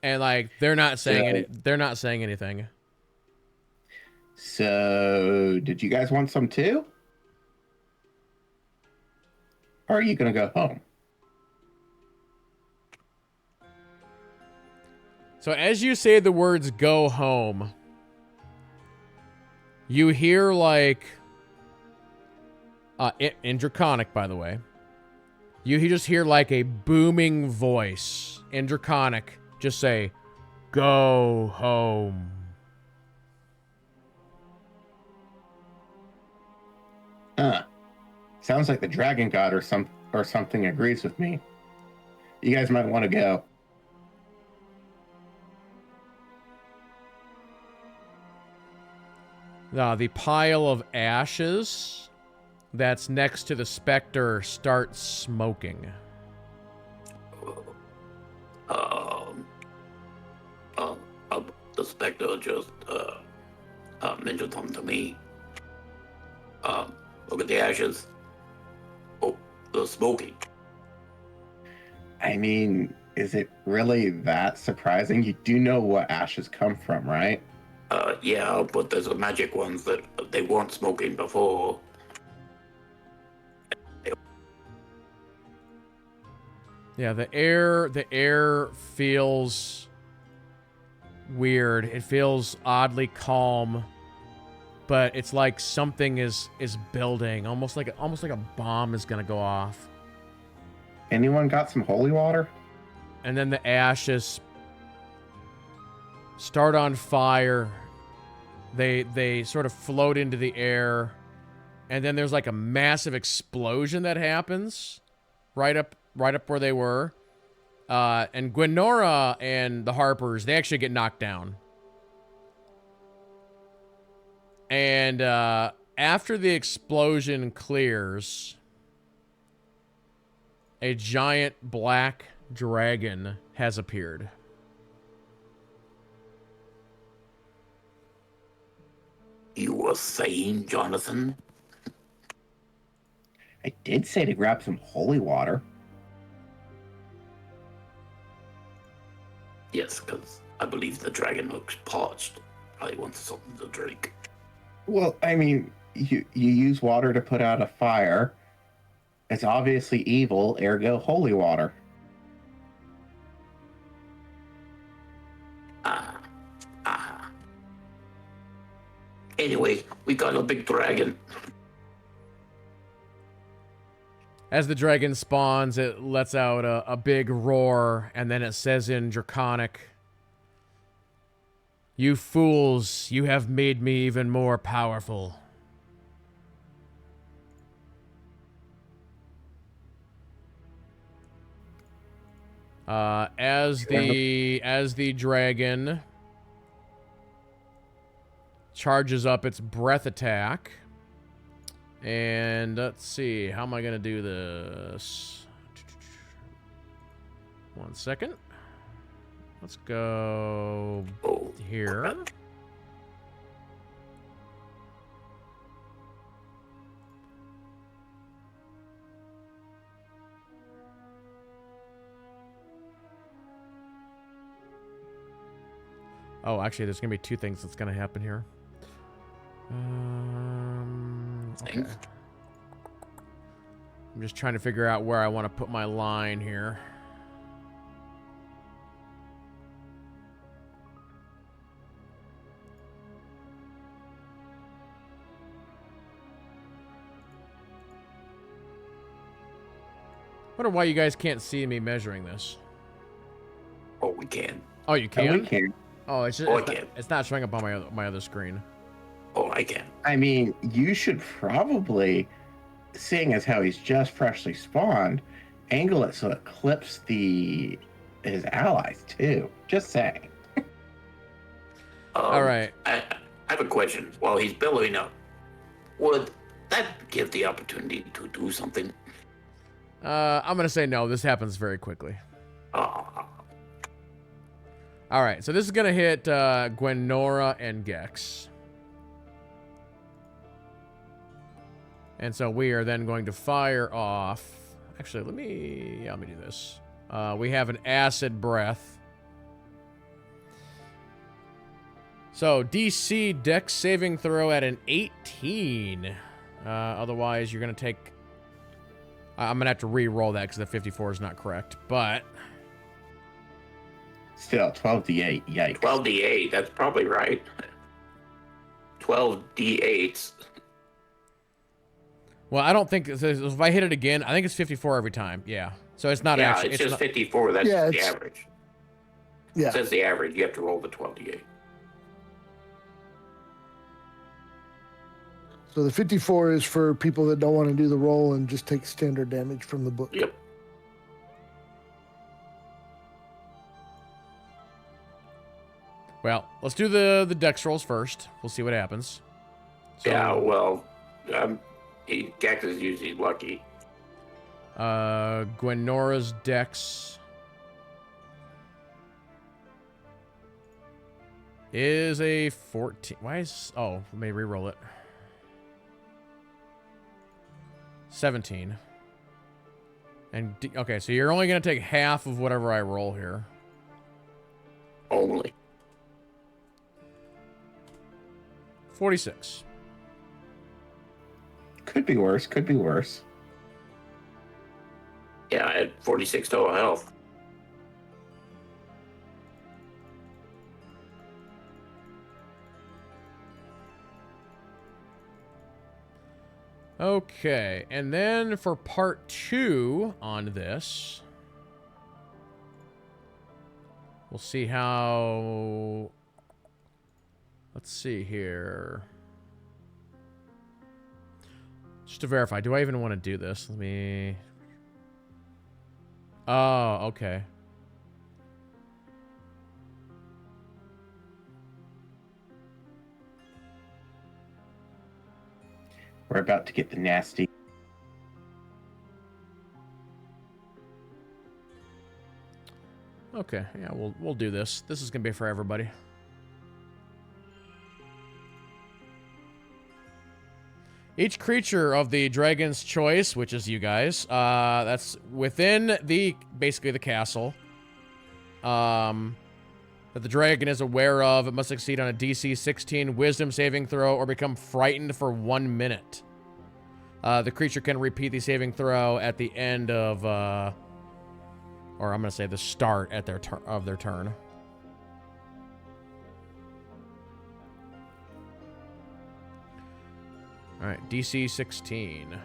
And like they're not saying So- any, they're not saying anything. So, did you guys want some too? Or are you gonna go home? So as you say the words "go home," you hear like in Draconic, by the way. You just hear like a booming voice in Draconic just say, "Go home." Huh. Sounds like the dragon god or something agrees with me. You guys might want to go. The pile of ashes that's next to the specter starts smoking. Um, uh, the specter just mentioned something to me. Look at the ashes. Oh, the smoking. I mean, is it really that surprising? You do know what ashes come from, right? Yeah, but there's the magic ones that they weren't smoking before. Yeah, the air feels weird. It feels oddly calm, but it's like something is building, almost like a bomb is gonna go off. Anyone got some holy water? And then the ashes start on fire. They sort of float into the air, and then there's like a massive explosion that happens right up where they were. And Gwenora and the Harpers, they actually get knocked down. And after the explosion clears, a giant black dragon has appeared. You were saying, Jonathan? I did say to grab some holy water. Yes, because I believe the dragon looks parched. Probably wants something to drink. Well, I mean, you use water to put out a fire. It's obviously evil, ergo holy water. Anyway, we got a big dragon. As the dragon spawns, it lets out a big roar, and then it says in Draconic, "You fools, you have made me even more powerful." As the dragon charges up its breath attack. And let's see, how am I going to do this? 1 second. Let's go here. Oh, actually, there's going to be two things that's going to happen here. Okay. I'm just trying to figure out where I want to put my line here. Wonder why you guys can't see me measuring this. Oh, we can. Oh, you can? Oh, we can. Oh, it's just, Oh, it's not showing up on my other screen. Oh, I can. I mean, you should probably, seeing as how he's just freshly spawned, angle it so it clips his allies too. Just saying. All right. I have a question. While he's billowing up, would that give the opportunity to do something? I'm gonna say no. This happens very quickly. Ah, All right, so this is gonna hit Gwenora and Gex. And so we are then going to fire off. Actually, let me do this. We have an acid breath So, DC Dex saving throw at an 18. Otherwise, you're going to take... I'm going to have to re-roll that because the 54 is not correct. But... Still, 12d8. Yikes. 12d8. That's probably right. 12d8s. Well, I don't think... If I hit it again, I think it's 54 every time. Yeah. So it's not Yeah, actually... it's just not, 54. That's Yeah, the it's- average. Yeah. It says the average. You have to roll the 12d8. So the 54 is for people that don't want to do the roll and just take standard damage from the book. Yep. Well, let's do the Dex rolls first. We'll see what happens. So, Yeah, well, Cactus is usually lucky. Gwenora's Dex is a 14. Why is... Oh, let me re-roll it. 17. And, okay, so you're only going to take half of whatever I roll here. Only. 46. Could be worse. Could be worse. Yeah, I had 46 total health. Okay, and then for part 2 on this, we'll see how... Let's see here. Just to verify, do I even want to do this? Let me... Oh, okay. We're about to get the nasty. Okay, yeah, we'll do this. This is gonna be for everybody. Each creature of the dragon's choice, which is you guys, that's within basically the castle, that the dragon is aware of, it must succeed on a DC 16 Wisdom saving throw or become frightened for 1 minute. The creature can repeat the saving throw at the end of, or I'm going to say the start at their turn. All right, DC 16.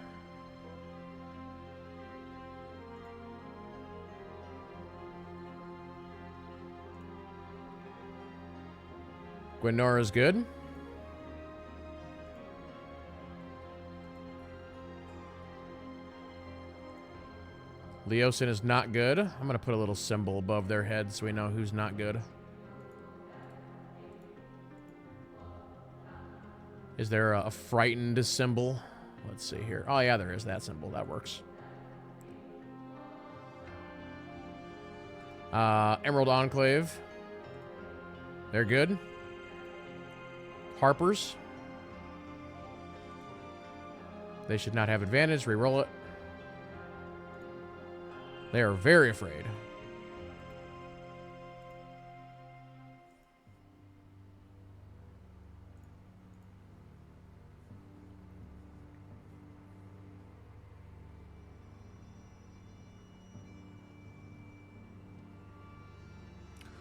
Gwenora's good. Leosin is not good. I'm going to put a little symbol above their head so we know who's not good. Is there a frightened symbol? Let's see here. Oh, yeah, there is that symbol. That works. Emerald Enclave. They're good. Harpers. They should not have advantage. Reroll it. They are very afraid.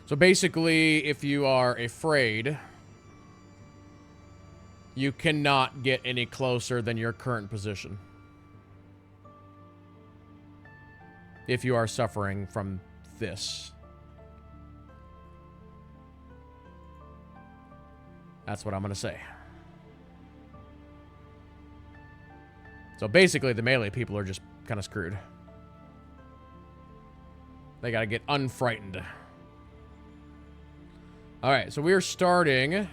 So basically, if you are afraid, you cannot get any closer than your current position. If you are suffering from this. That's what I'm going to say. So basically, the melee people are just kind of screwed. They got to get unfrightened. All right, so we are starting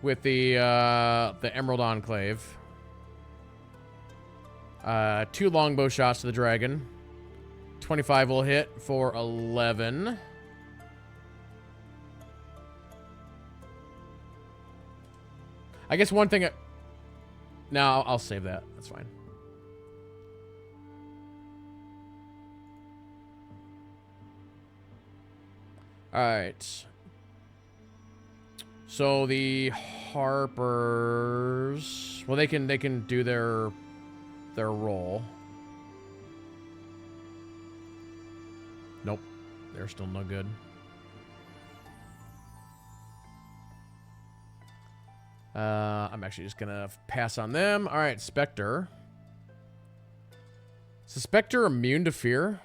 with the Emerald Enclave. 2 longbow shots to the dragon. 25 will hit for 11. I guess one thing... No, I'll save that. That's fine. All right. So the Harpers, well, they can do their roll. Nope, they're still no good. I'm actually just gonna pass on them. All right, Spectre. Is the Spectre immune to fear?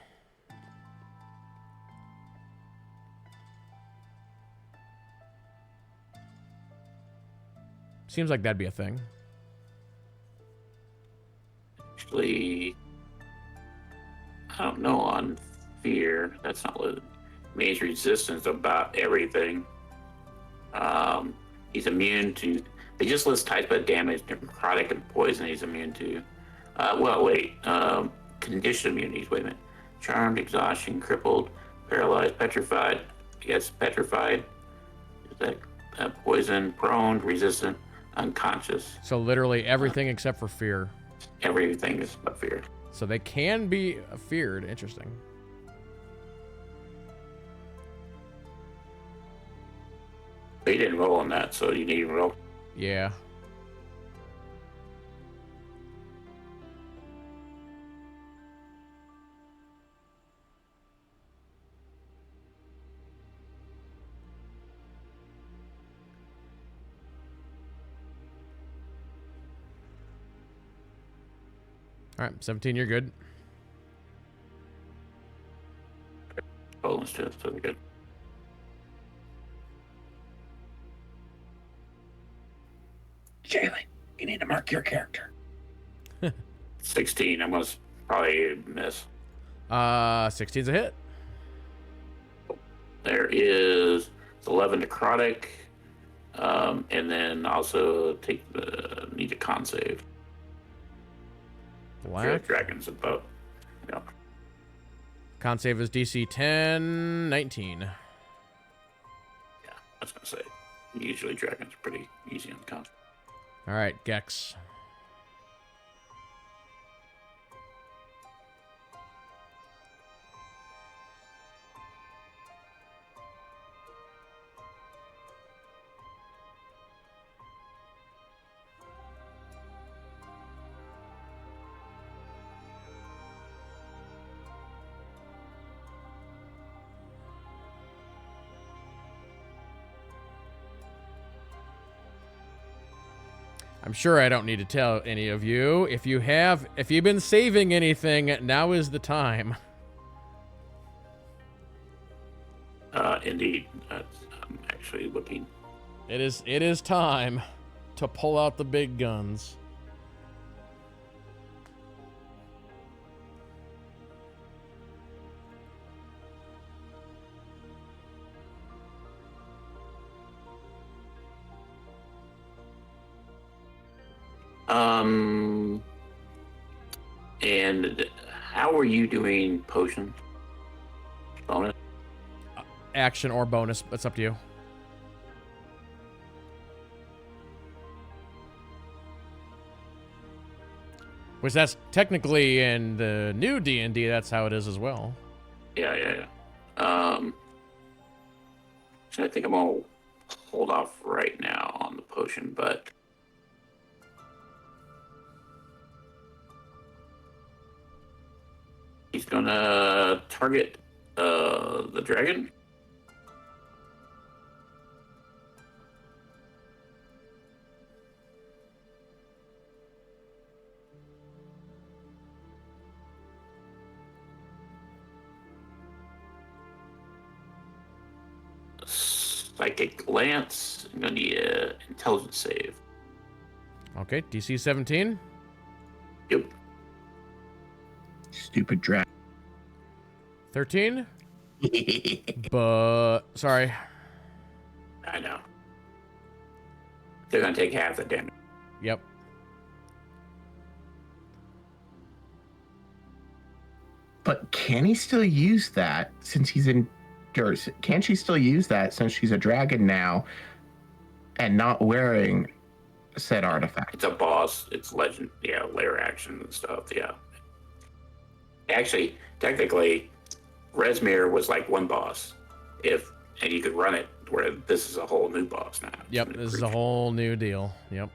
Seems like that'd be a thing. Actually, I don't know on fear. That's not what means. Resistance about everything. He's immune to. They just list types of damage, necrotic and poison. He's immune to. Well, wait. Condition immunities. Wait a minute. Charmed, exhaustion, crippled, paralyzed, petrified. I guess petrified. Is that poison, prone, resistant, unconscious? So literally everything except for fear. Everything is but fear. So they can be feared. Interesting. But you didn't roll on that, so you need to roll. Yeah. All right, 17, you're good. Bonus to it, so they're good. Jalen, you need to mark your character. 16. I'm gonna probably miss. 16's a hit. There is 11 necrotic, and then also take the need a con save. Black. Dragons above. Yeah. Con save is DC 10, 19. Yeah, I was gonna say. Usually dragons are pretty easy on the con. All right, Gex. I'm sure I don't need to tell any of you. If you've been saving anything, now is the time. Indeed. I'm actually looking. It is time to pull out the big guns. And how are you doing potion? Bonus? Action or bonus, it's up to you. Which that's technically in the new D&D, that's how it is as well. Yeah. So I think I'm gonna hold off right now on the potion, but he's gonna target the dragon. Psychic Lance. I'm gonna need an intelligence save. Okay, DC 17. Yep. Stupid dragon. 13. But sorry. I know. They're gonna take half the damage. Yep. But can he still use that since he's in... Or can she still use that since she's a dragon now and not wearing said artifact? It's a boss. It's legend. Yeah, layer action and stuff. Yeah. Actually, technically, Resmir was like one boss, and you could run it where this is a whole new boss now. It's Yep, a new this is a creature. whole new deal. Yep.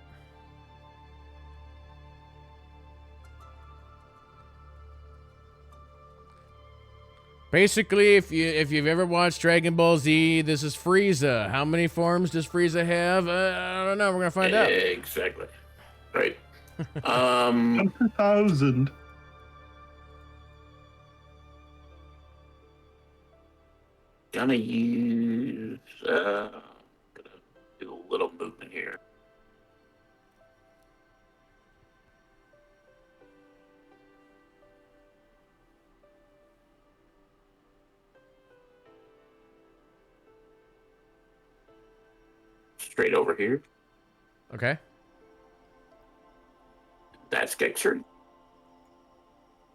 Basically, if you've ever watched Dragon Ball Z, this is Frieza. How many forms does Frieza have? I don't know. We're gonna find out. Exactly. Right. 100,000. Gonna use. Gonna do a little movement here. Straight over here. Okay. That's Gexer.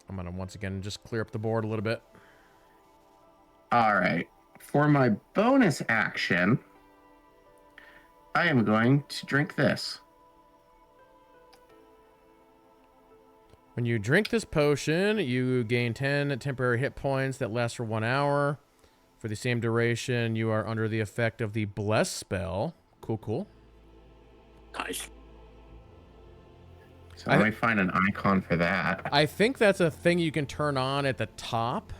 I'm gonna once again just clear up the board a little bit. All right. For my bonus action, I am going to drink this. When you drink this potion, you gain 10 temporary hit points that last for 1 hour. For the same duration, you are under the effect of the Bless spell. Cool, cool. Nice. So let me find an icon for that. I think that's a thing you can turn on at the top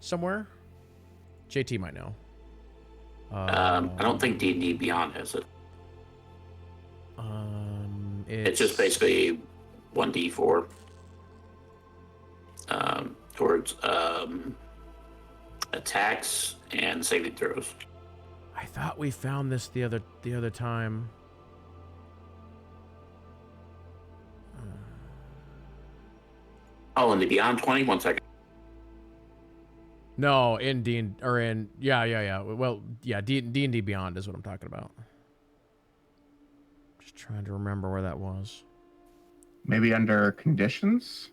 somewhere. JT might know. I don't think D&D Beyond has it. It's just basically 1d4 towards attacks and saving throws. I thought we found this the other time. Oh, and the Beyond 20. 1 second. No, in D or in yeah. Well, yeah, D&D Beyond is what I'm talking about. Just trying to remember where that was. Maybe under conditions?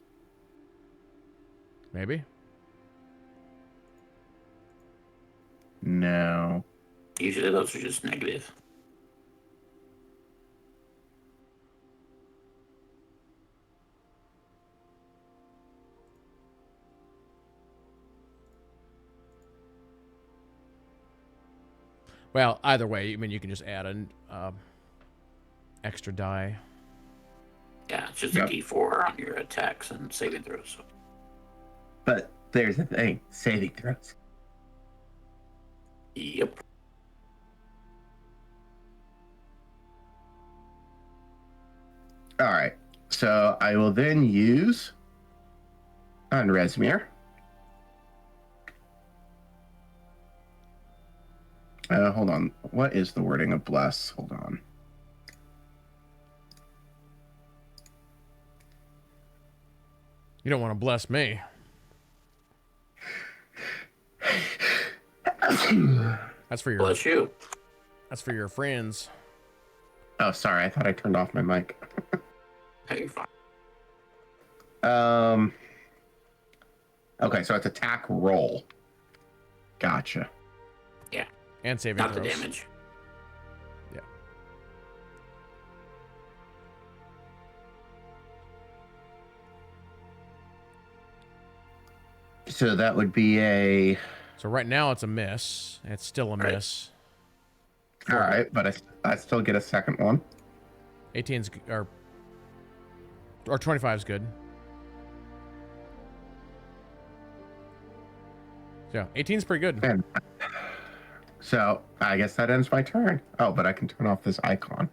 Maybe. No. Usually those are just negative. Well, either way, I mean, you can just add an extra die. Yeah, it's just a d4 on your attacks and saving throws. But there's the thing, saving throws. Yep. All right. So I will then use on Resmir. Hold on. What is the wording of bless? Hold on. You don't want to bless me. That's for your Bless you. That's for your friends. Oh, sorry. I thought I turned off my mic. Hey, you're fine. Okay, so it's attack roll. Gotcha. Yeah. And saving Not throws. the damage. Yeah. So that would be a... So right now it's a miss. It's still a Right. miss. All right, but I still get a second one. 18's or 25 is good. Yeah, 18's pretty good. And so I guess that ends my turn. Oh, but I can turn off this icon.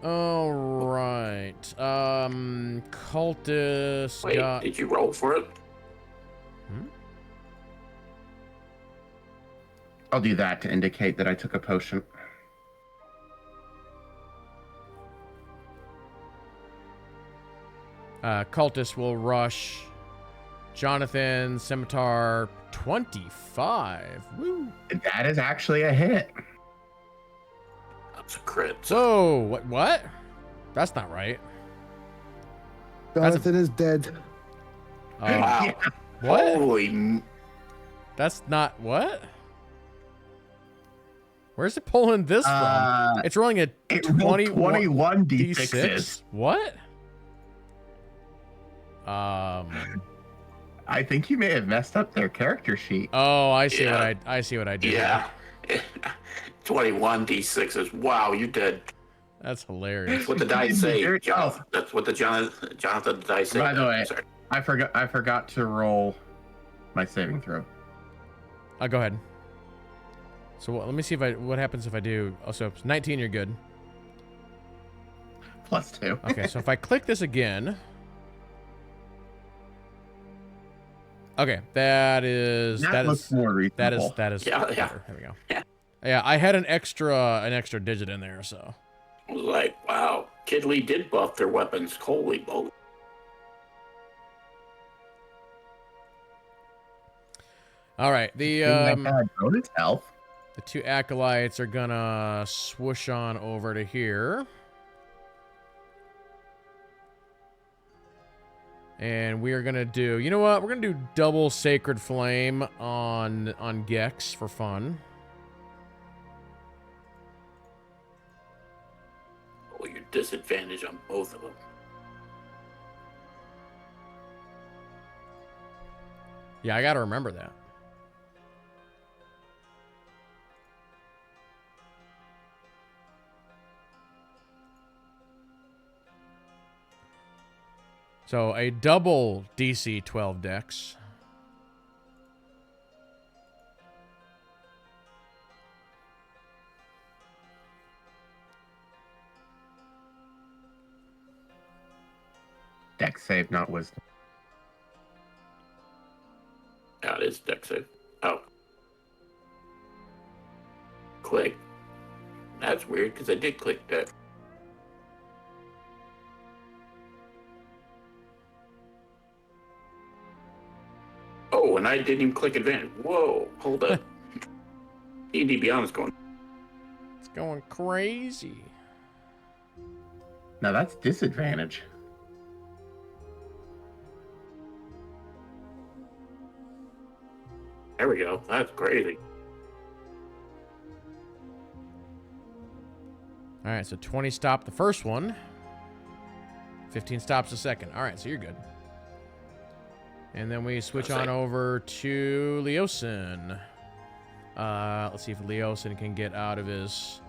All right. Cultist Wait, got... did you roll for it? I'll do that to indicate that I took a potion. Cultist will rush Jonathan Scimitar 25. Woo. That is actually a hit. That's a crit. Whoa, what? That's not right. Jonathan is dead. Wow. What? Holy. That's not what? Where's it pulling this from? It's rolling a It rolled 21 D6s. What? I I think you may have messed up their character sheet. Oh, I see Yeah. I see what I did. Yeah. 21 d6s. Wow, you did. That's hilarious. That's what the dice say, Jonathan. That's what the Jonathan the dice say. By the way, Sorry. I forgot to roll my saving throw. Go ahead. So let me see what happens if I do. Oh, so 19, you're good. +2. Okay, so if I click this again. Okay, that looks more reasonable. That is Yeah. better. There we go. Yeah, I had an extra digit in there, so. I was like, wow, Kid Lee did buff their weapons. Holy moly. All right, the bonus health. the 2 acolytes are gonna swoosh on over to here. And we are gonna do, you know what? We're gonna do double Sacred Flame on Gex for fun. Oh, you're disadvantaged on both of them. Yeah, I gotta remember that. So a double DC 12 dex. Dex save, not wisdom. Yeah, it is dex save. Oh. Click. That's weird because I did click that. Oh, and I didn't even click advantage. Whoa, hold up. D&D Beyond is going. It's going crazy. Now that's disadvantage. There we go. That's crazy. All right, so 20 stopped the first one. 15 stops the second. All right, so you're good. And then we switch on over to Leosin. Let's see if Leosin can get out of his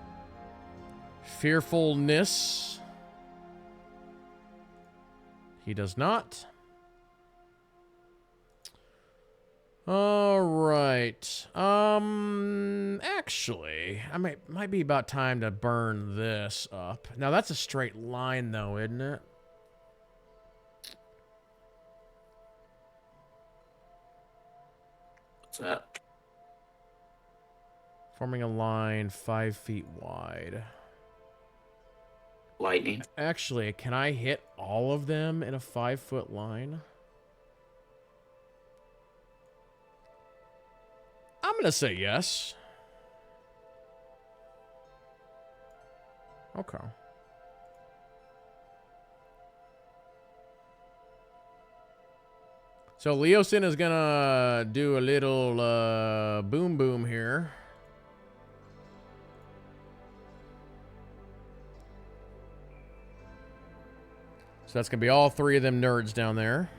fearfulness. He does not. All right. Actually, might be about time to burn this up. Now that's a straight line though, isn't it? What's that? Forming a line 5 feet wide. Lightning. Actually, can I hit all of them in a 5-foot line? I'm gonna say yes. Okay. So Leosin is gonna do a little boom boom here. So that's gonna be all 3 of them nerds down there.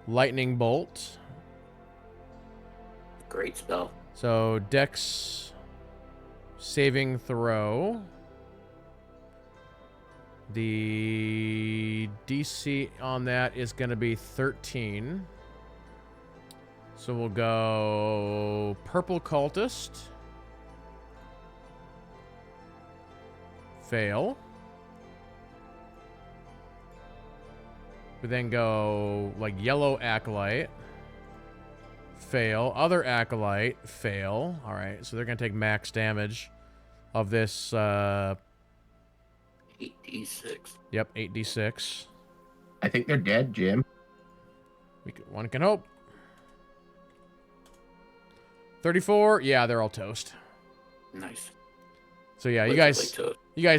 Lightning bolt. Great spell. So Dex saving throw. The DC on that is going to be 13. So we'll go Purple Cultist. Fail. We then go like Yellow Acolyte. Fail. Other Acolyte. Fail. All right, so they're going to take max damage of this 8d6. Yep, 8d6. I think they're dead, Jim. One can hope. 34. Yeah, they're all toast. Nice. So yeah, you guys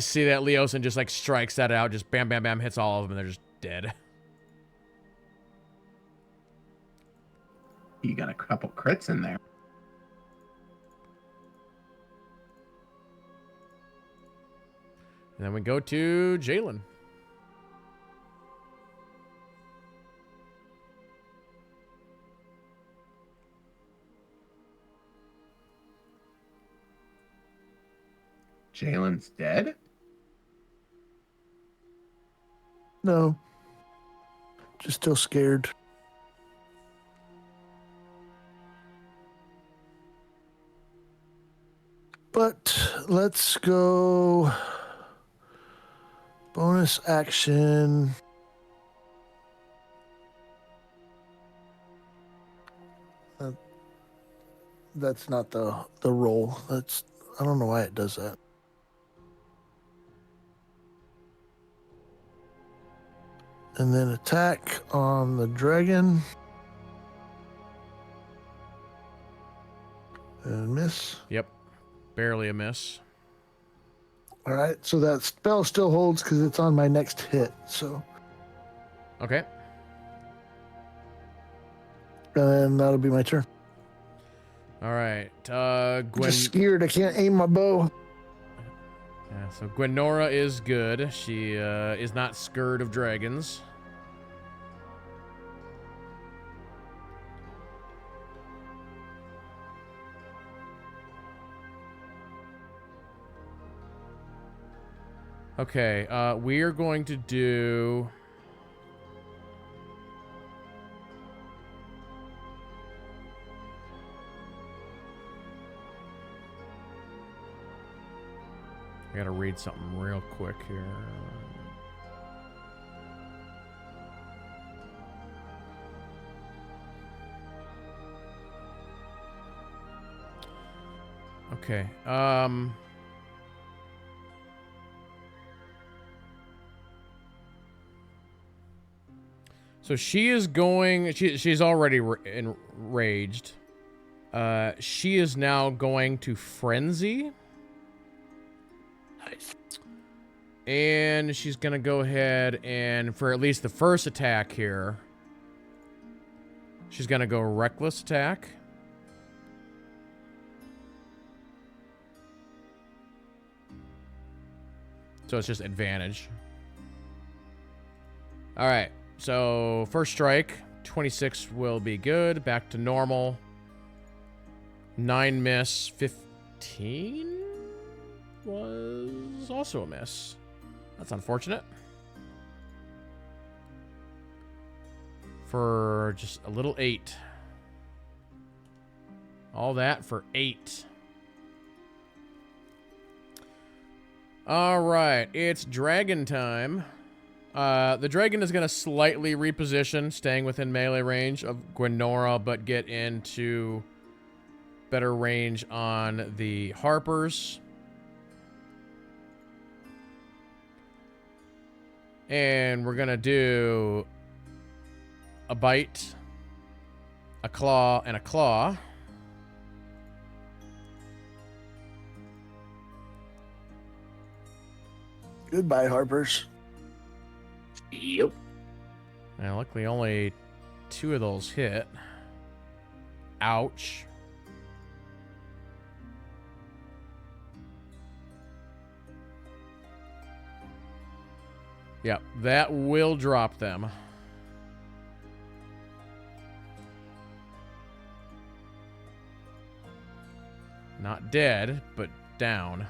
see that Leosin just like strikes that out, just bam, bam, bam, hits all of them, and they're just dead. You got a couple crits in there. And then we go to Jalen. Jalen's dead? No. Just still scared. But let's go bonus action. That's not the roll. That's I don't know why it does that. And then attack on the dragon. And miss. Yep. Barely a miss. All right, so that spell still holds because it's on my next hit. So, Okay. and then that'll be my turn. All right. I'm Gwen. just scared. I can't aim my bow. Yeah, so Gwenora is good. She is not scared of dragons. Okay, we are going to do... I gotta read something real quick here. Okay, so she is going... She's already enraged. She is now going to frenzy. Nice. And she's going to go ahead and, for at least the first attack here, she's going to go reckless attack. So it's just advantage. All right. So first strike, 26 will be good. Back to normal. 9 miss. 15 was also a miss. That's unfortunate. For just a little 8. All that for 8. All right, it's dragon time. The dragon is going to slightly reposition, staying within melee range of Gwenora, but get into better range on the Harpers. And we're going to do a bite, a claw, and a claw. Goodbye, Harpers. Yep. And luckily only 2 of those hit. Ouch. Yep, that will drop them. Not dead, but down.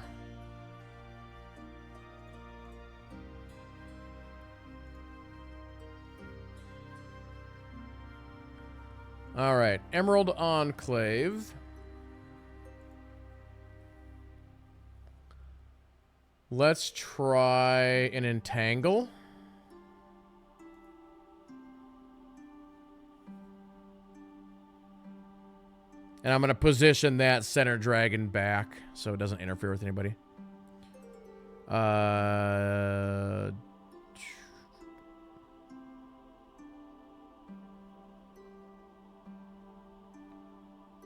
All right, Emerald Enclave. Let's try an entangle. And I'm going to position that center dragon back so it doesn't interfere with anybody.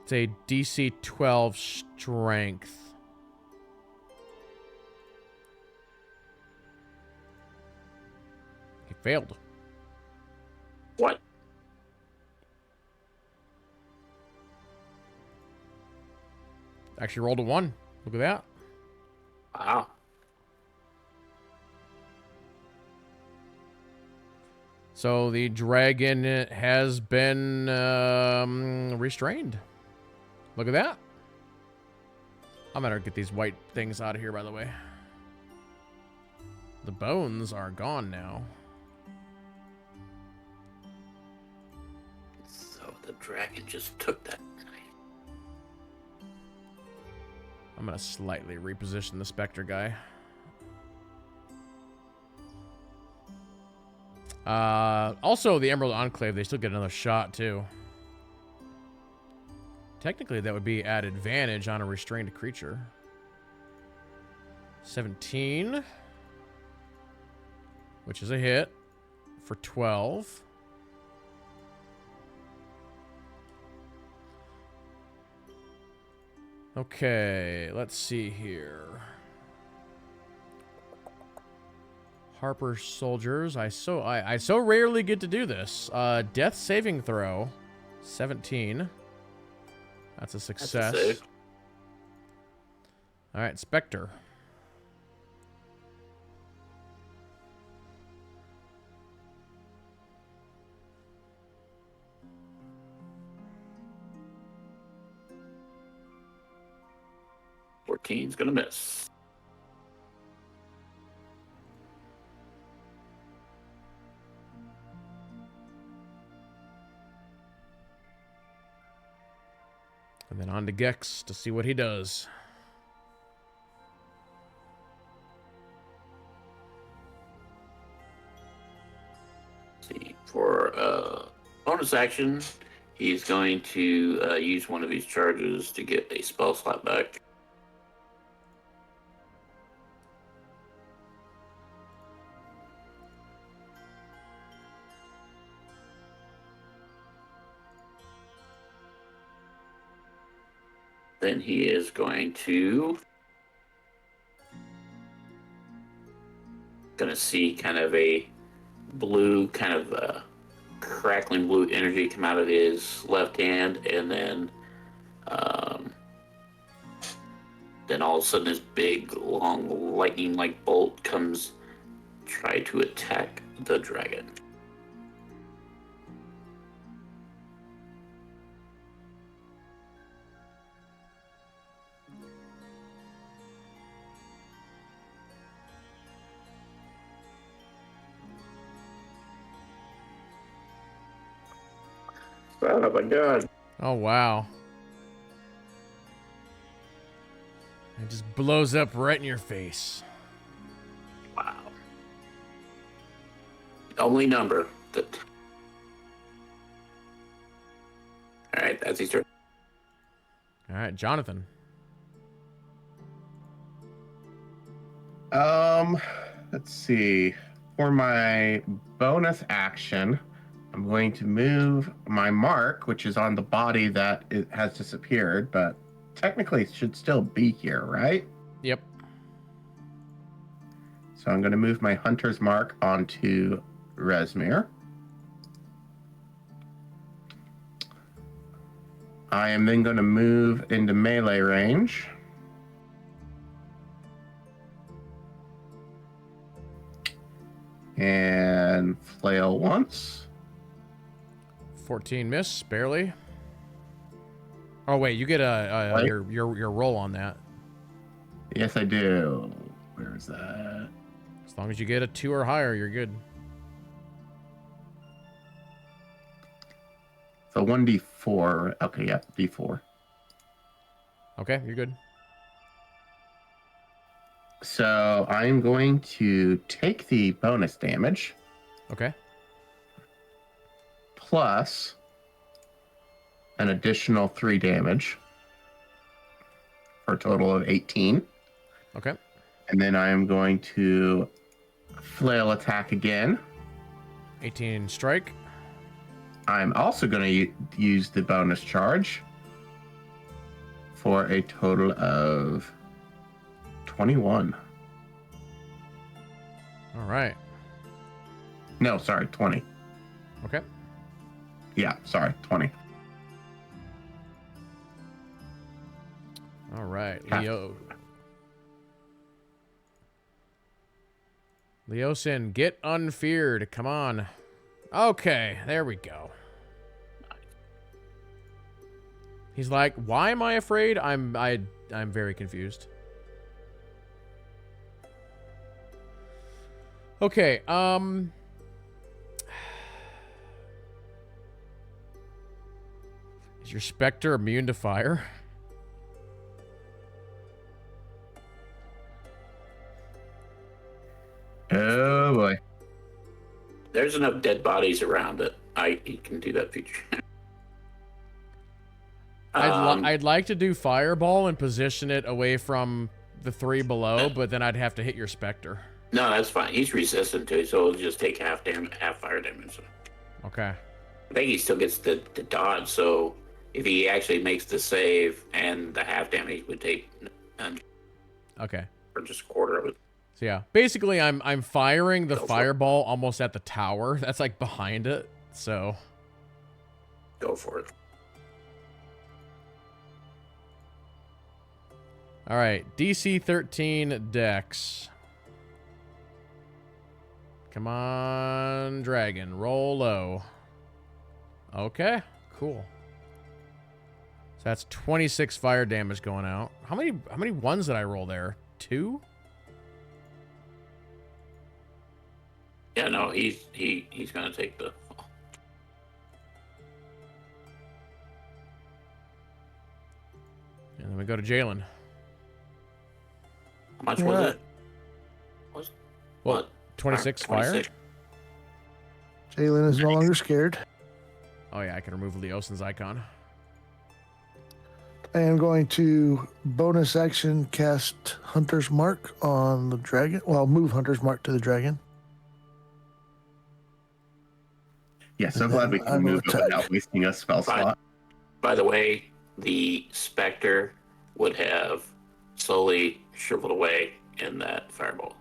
It's a DC 12 strength. He failed. What? Actually rolled a 1. Look at that. Wow. So the dragon has been restrained. Look at that. I'm gonna get these white things out of here, by the way. The bones are gone now. So the dragon just took that. I'm gonna slightly reposition the Spectre guy. Also, the Emerald Enclave, they still get another shot, too. Technically, that would be at advantage on a restrained creature. 17. Which is a hit for 12. Okay, let's see here. Harper soldiers. I so rarely get to do this. Death saving throw. 17. That's a success. That's a save. All right, Spectre. He's gonna miss. And then on to Gex to see what he does. Let's see, for bonus action, he's going to use one of his charges to get a spell slot back. Then he is going to see kind of a blue, kind of crackling blue energy come out of his left hand, and then all of a sudden this big, long, lightning-like bolt comes, try to attack the dragon. Oh my god. Oh, wow. It just blows up right in your face. Wow. The only number that... Alright, that's his turn. All right, Jonathan. Let's see. For my bonus action, I'm going to move my mark, which is on the body that it has disappeared, but technically it should still be here, right? Yep. So I'm going to move my hunter's mark onto Resmir. I am then going to move into melee range. And flail once. 14 miss, barely. Oh wait, you get your roll on that. Yes, I do. Where is that? As long as you get a 2 or higher, you're good. So 1d4. Okay, yeah, d4. Okay, you're good. So I'm going to take the bonus damage Okay. plus an additional 3 damage for a total of 18. Okay. And then I am going to flail attack again. 18 strike. I'm also going to use the bonus charge for a total of 21. All right. No, sorry, 20. Okay. Yeah, sorry, 20. All right, Ah. Leo. Leosin, get unfeared. Come on. Okay, there we go. He's like, why am I afraid? I I'm very confused. Okay, is your Spectre immune to fire? Oh boy. There's enough dead bodies around that you can do that feature. I'd like to do Fireball and position it away from the 3 below, but then I'd have to hit your Spectre. No, that's fine. He's resistant to it, so it'll just take half fire damage. Okay. I think he still gets the dodge, so if he actually makes the save and the half damage would take none. Okay. Or just a quarter of it. So yeah, basically I'm firing the Go for it. fireball almost at the tower. That's like behind it. So Go for it. all right, DC 13 Dex. Come on, dragon, roll low. Okay, cool. So that's 26 fire damage going out. How many ones did I roll there? 2? Yeah, no, he's gonna take the fall. And then we go to Jalen. How much was Right. it? Was Well, what? 26 fire? 26. Jalen is no longer scared. Oh yeah, I can remove Leosin's icon. I am going to bonus action cast Hunter's Mark on the dragon. Well, move Hunter's Mark to the dragon. Yeah, so glad we I can will move it attack. without wasting a spell slot. By the way, the Spectre would have slowly shriveled away in that fireball.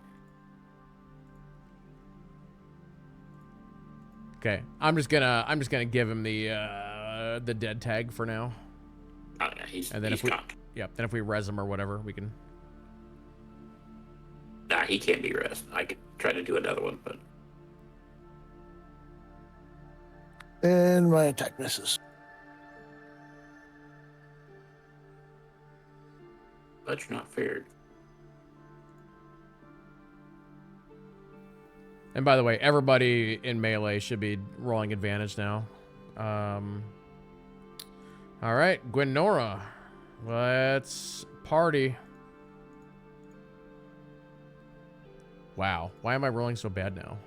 Okay, I'm just gonna give him the dead tag for now. Oh yeah, he's And then he's if we- gone. Yep. Then if we res him or whatever, we can. Nah, he can't be rest. I could try to do another one, And my attack misses. but you're not feared. And by the way, everybody in melee should be rolling advantage now. All right, Gwenora, let's party. Wow, why am I rolling so bad now?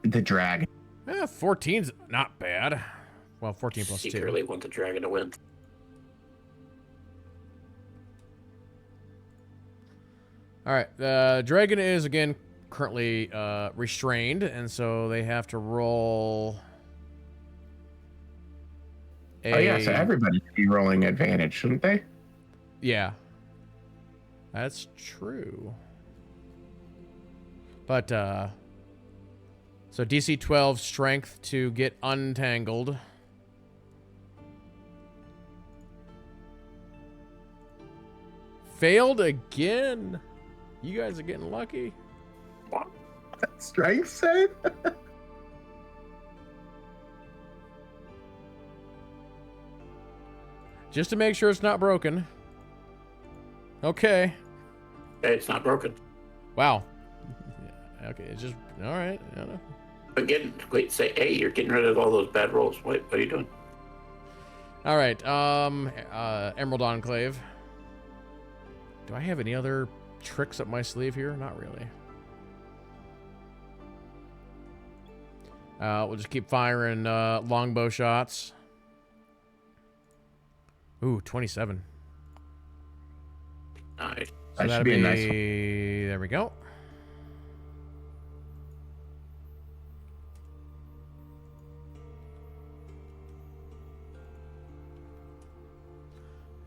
The dragon. 14's not bad. Well, 14 plus 2. Secretly want the dragon to win. All right, the dragon is again currently restrained, and so they have to roll. Oh yeah, so everybody should be rolling advantage, shouldn't they? Yeah, that's true. But so DC 12 strength to get untangled. Failed again. You guys are getting lucky. Strength save? Just to make sure it's not broken. Okay. Okay, it's not broken. Wow. Okay, it's just all right. I don't know. Wait, say, hey, you're getting rid of all those bad rolls. What are you doing? All right. Emerald Enclave. Do I have any other tricks up my sleeve here? Not really. We'll just keep firing longbow shots. Ooh, 27. Nice. So That should that'll be a nice one. There we go.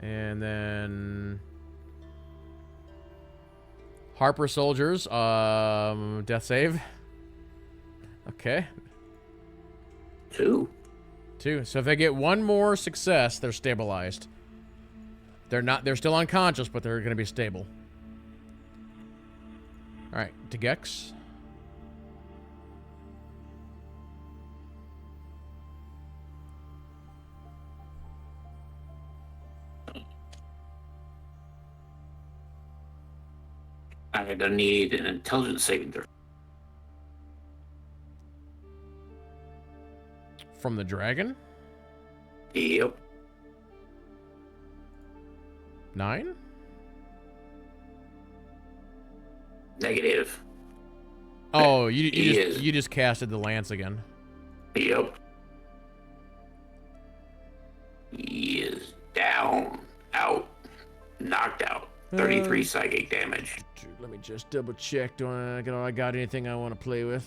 And then Harper soldiers, death save. Okay. 2. 2. So if they get one more success, they're stabilized. They're still unconscious, but they're going to be stable. All right, to Gex. I don't need an intelligence saving throw. From the dragon? Yep. 9? Negative. Oh, He is. you just casted the lance again. Yep. He is down, out, knocked out. 33 psychic damage. Let me just double check. Do I got anything I want to play with?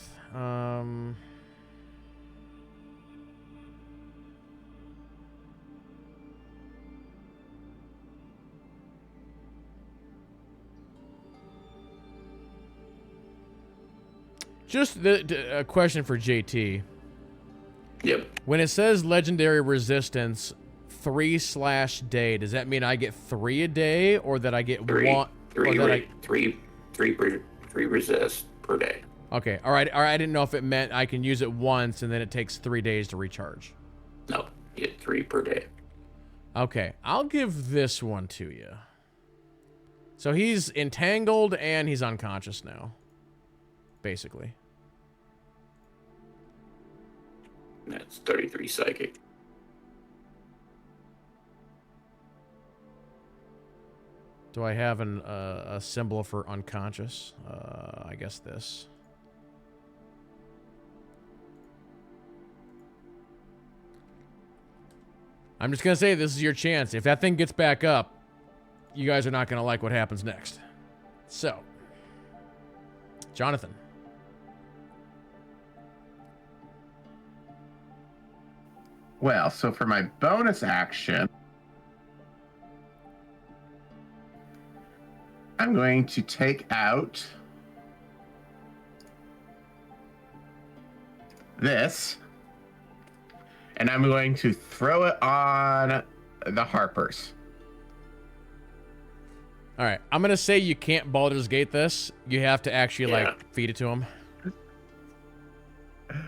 Just a question for JT. Yep. When it says legendary resistance 3/day, does that mean I get 3 a day, or that I get Three. one? Three, or that re- three, three, per, three resist per day. Okay, all right. I didn't know if it meant I can use it once and then it takes 3 days to recharge. No, you get 3 per day. Okay, I'll give this one to you. So he's entangled and he's unconscious now, basically. That's 33 psychic. Do I have a symbol for unconscious? I guess this. I'm just going to say this is your chance. If that thing gets back up, you guys are not going to like what happens next. So, Jonathan. Well, so for my bonus action, I'm going to take out this, and I'm going to throw it on the Harpers. All right, I'm going to say you can't Baldur's Gate this. You have to actually, like, feed it to him.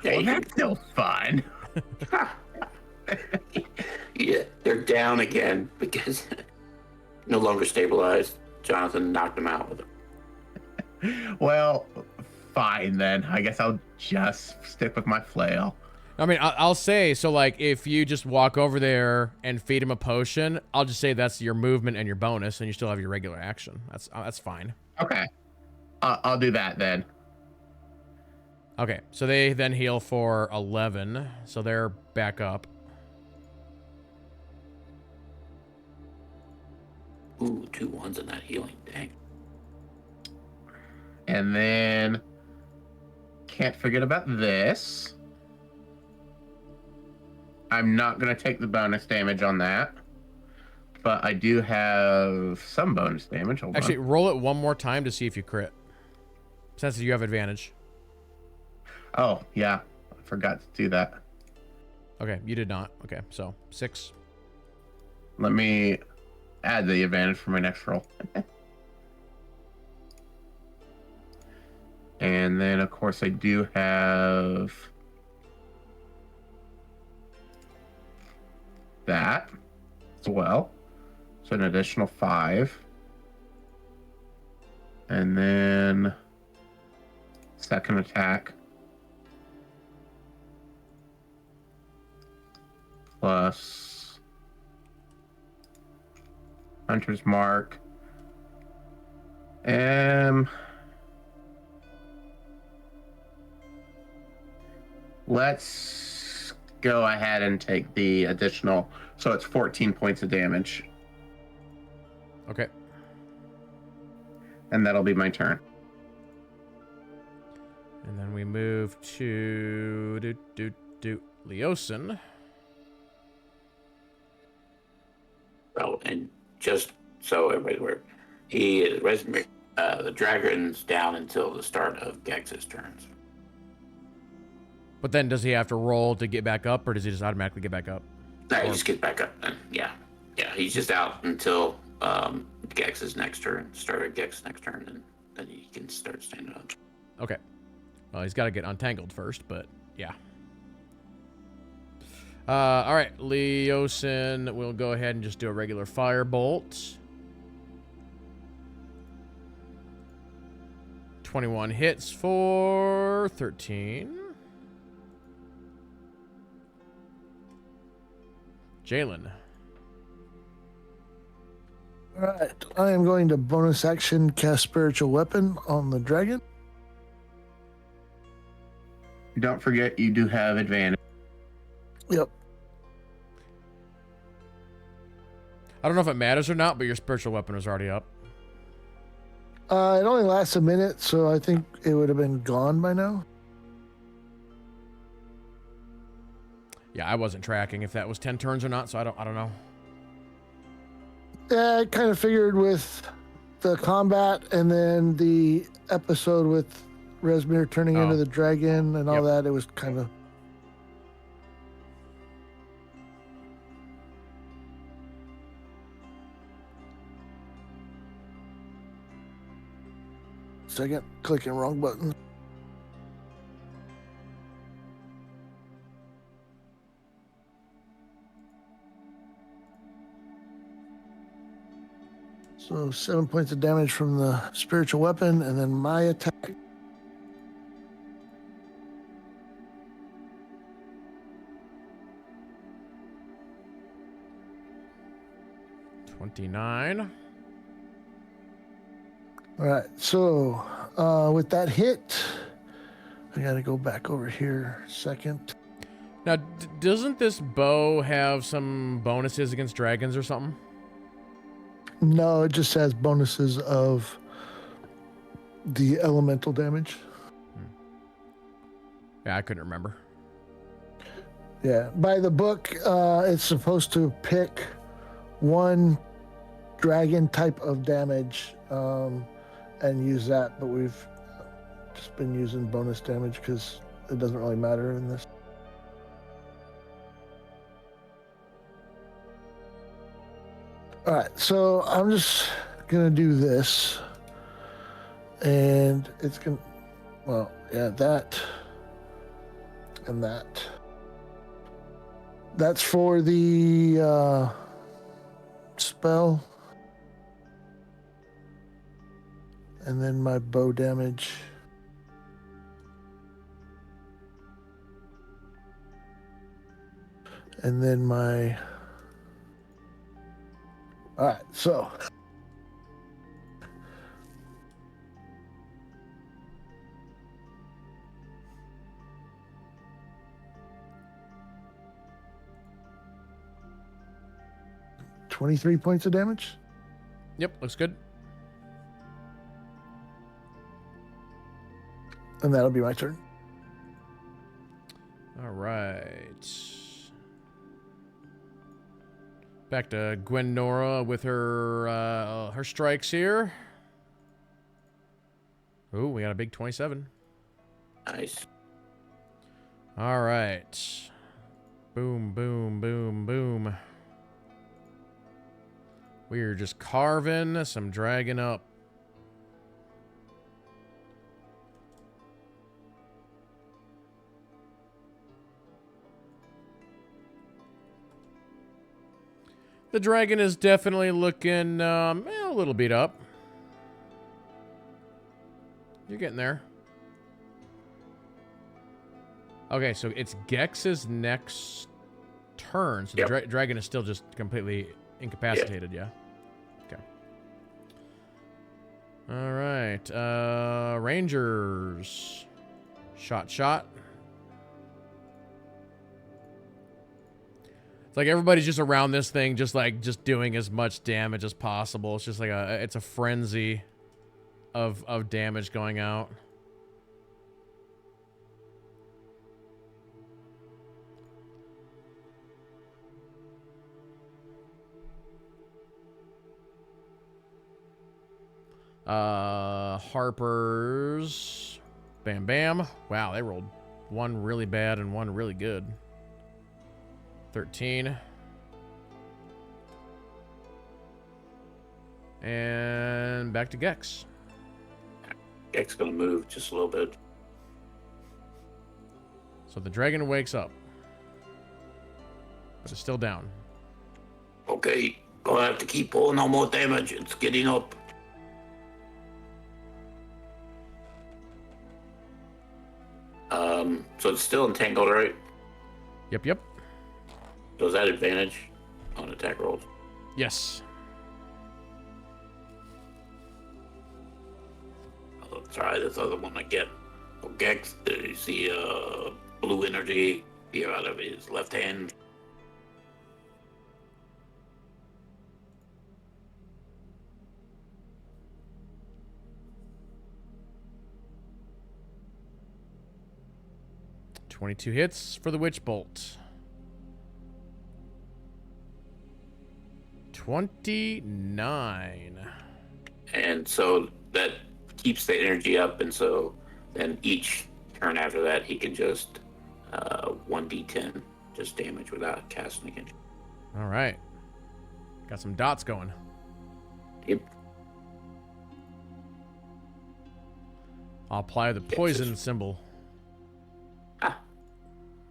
Yeah, Well, that's still fun. yeah, they're down again because no longer stabilized. Jonathan knocked him out with it. Well, fine then. I guess I'll just stick with my flail. I mean, I'll say, so, like, if you just walk over there and feed him a potion, I'll just say that's your movement and your bonus, and you still have your regular action. That's fine. Okay. I'll do that then. Okay, so they then heal for 11, so they're back up. Ooh, 2 1s in that healing. Dang. And then can't forget about this. I'm not going to take the bonus damage on that, but I do have some bonus damage. Hold Actually, on. roll it one more time to see if you crit, since you have advantage. Oh, yeah. I forgot to do that. Okay, you did not. Okay, so 6. Let me add the advantage for my next roll. And then, of course, I do have that as well. So an additional 5. And then second attack plus Hunter's Mark. Let's go ahead and take the additional. So it's 14 points of damage. Okay. And that'll be my turn. And then we move to Leosin. Oh, and just so everybody's aware, he is the dragon's down until the start of Gex's turns. But then does he have to roll to get back up, or does he just automatically get back up? No, he just gets back up then. Yeah. Yeah, he's just out until Gex's next turn. Start of Gex's next turn, and then he can start standing up. Okay. Well, he's got to get untangled first, but yeah. All right, Leosin will go ahead and just do a regular firebolt. 21 hits for 13. Jalen. All right. I am going to bonus action cast Spiritual Weapon on the dragon. Don't forget, you do have advantage. Yep. I don't know if it matters or not, but your spiritual weapon is already up. It only lasts a minute, so I think it would have been gone by now. Yeah, I wasn't tracking if that was 10 turns or not, so I don't know. Yeah, I kind of figured with the combat and then the episode with Resmir turning into the dragon and all that, it was kind of... Second, clicking wrong button. So 7 points of damage from the spiritual weapon, and then my attack. $29. All right, so with that hit, I got to go back over here a second. Now, doesn't this bow have some bonuses against dragons or something? No, it just has bonuses of the elemental damage. Yeah, I couldn't remember. Yeah, by the book, it's supposed to pick one dragon type of damage and use that, but we've just been using bonus damage because it doesn't really matter in this. All right, so I'm just gonna do this, and it's gonna, well, yeah, that and that. That's for the spell, and then my bow damage. And then my... All right, so... $23 points of damage. Yep, looks good. And that'll be my turn. All right. Back to Gwendora with her her strikes here. Ooh, we got a big 27. Nice. All right. Boom, boom, boom, boom. We're just carving some dragon up. The dragon is definitely looking a little beat up. You're getting there. Okay, so it's Gex's next turn. So the dragon is still just completely incapacitated, yeah? Okay. All right. Rangers. Shot. It's like everybody's just around this thing, just doing as much damage as possible. It's just like it's a frenzy of damage going out. Harper's. Bam, bam. Wow, they rolled one really bad and one really good. 13. And back to Gex. Gex gonna move just a little bit. So the dragon wakes up. But it's still down. Okay, gonna have to keep pulling no more damage. It's getting up. So it's still entangled, right? Yep. So is that advantage on attack rolls? Yes. I'll try this other one I get. Gex, you see blue energy here out of his left hand. "22 hits for the Witch Bolt. 29. And so that keeps the energy up, and so then each turn after that, he can just 1d10 just damage without casting again. All right. Got some dots going. Yep. I'll apply the poison symbol. Ah.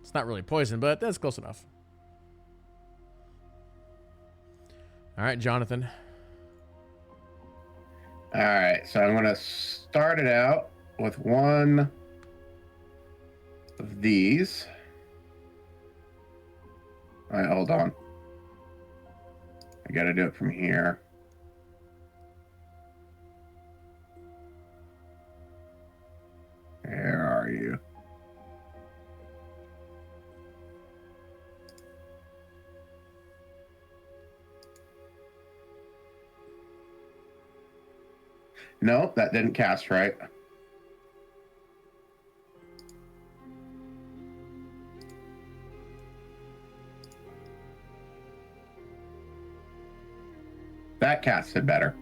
It's not really poison, but that's close enough. All right, Jonathan. All right, so I'm going to start it out with one of these. All right, hold on. I got to do it from here. Where are you? No, that didn't cast right. That casted better.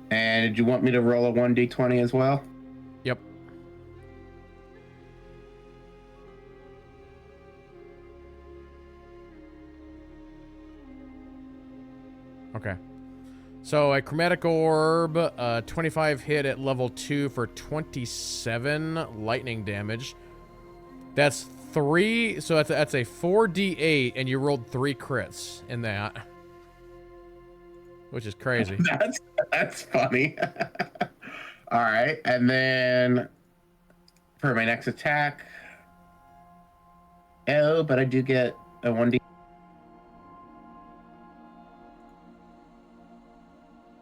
And did you want me to roll a 1d20 as well? Yep. Okay. So a chromatic orb, 25 hit at level 2 for 27 lightning damage. That's 3, so that's a 4d8, and you rolled 3 crits in that. Which is crazy. That's funny. All right, and then for my next attack, but I do get a 1d.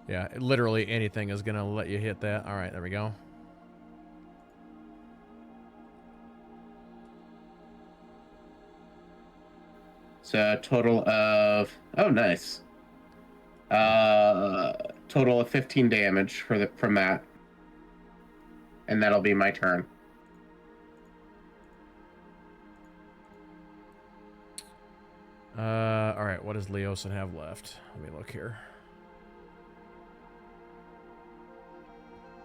Yeah, literally anything is going to let you hit that. All right, there we go. So a total of, oh, nice. Total of 15 damage from that. And that'll be my turn. All right, what does Leosin have left? Let me look here.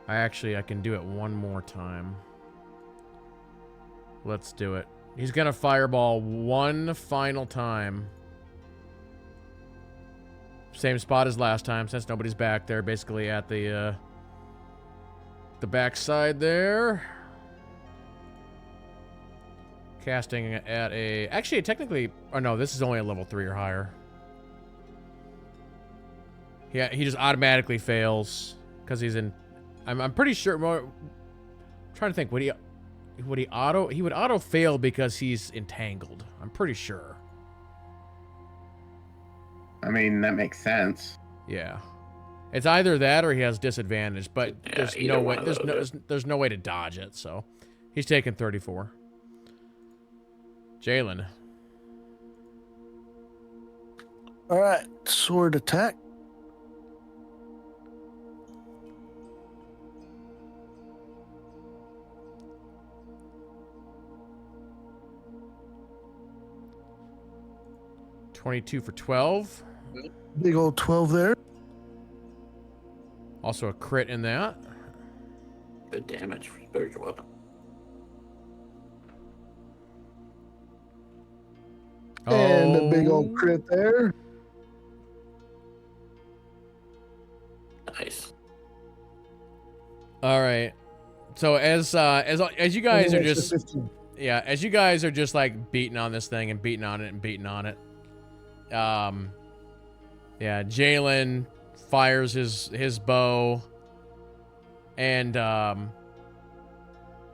I can do it one more time. Let's do it. He's gonna fireball one final time. Same spot as last time, since nobody's back there, basically at the back side there. Casting at a... Actually, technically... Oh, no, this is only a level 3 or higher. Yeah, he just automatically fails because he's in... I'm pretty sure... I'm trying to think. He would auto fail because he's entangled. I'm pretty sure. I mean, that makes sense. Yeah. It's either that or he has disadvantage, but there's no way there's no way to dodge it, so he's taking 34. Jalen. All right, sword attack. $22 for 12. Big old 12 there. Also a crit in that. Good damage for spiritual weapon. And a big old crit there. Nice. All right. So as you guys are just 15. yeah, as you guys are just like beating on this thing and beating on it and beating on it. Yeah, Jalen fires his bow and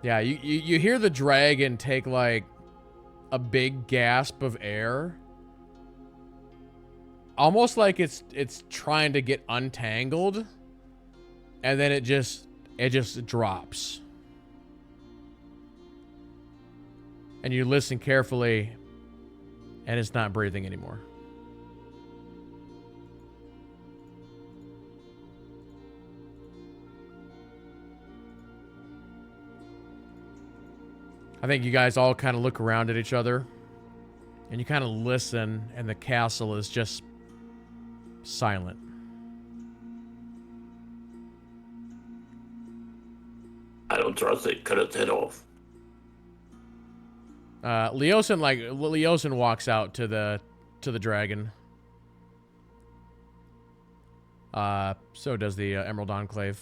Yeah, you hear the dragon take like a big gasp of air. Almost like it's trying to get untangled. And then it just drops. And you listen carefully, and it's not breathing anymore. I think you guys all kind of look around at each other, and you kind of listen, and the castle is just silent. I don't trust it. Cut its head off. Leosin walks out to the dragon. So does the Emerald Enclave.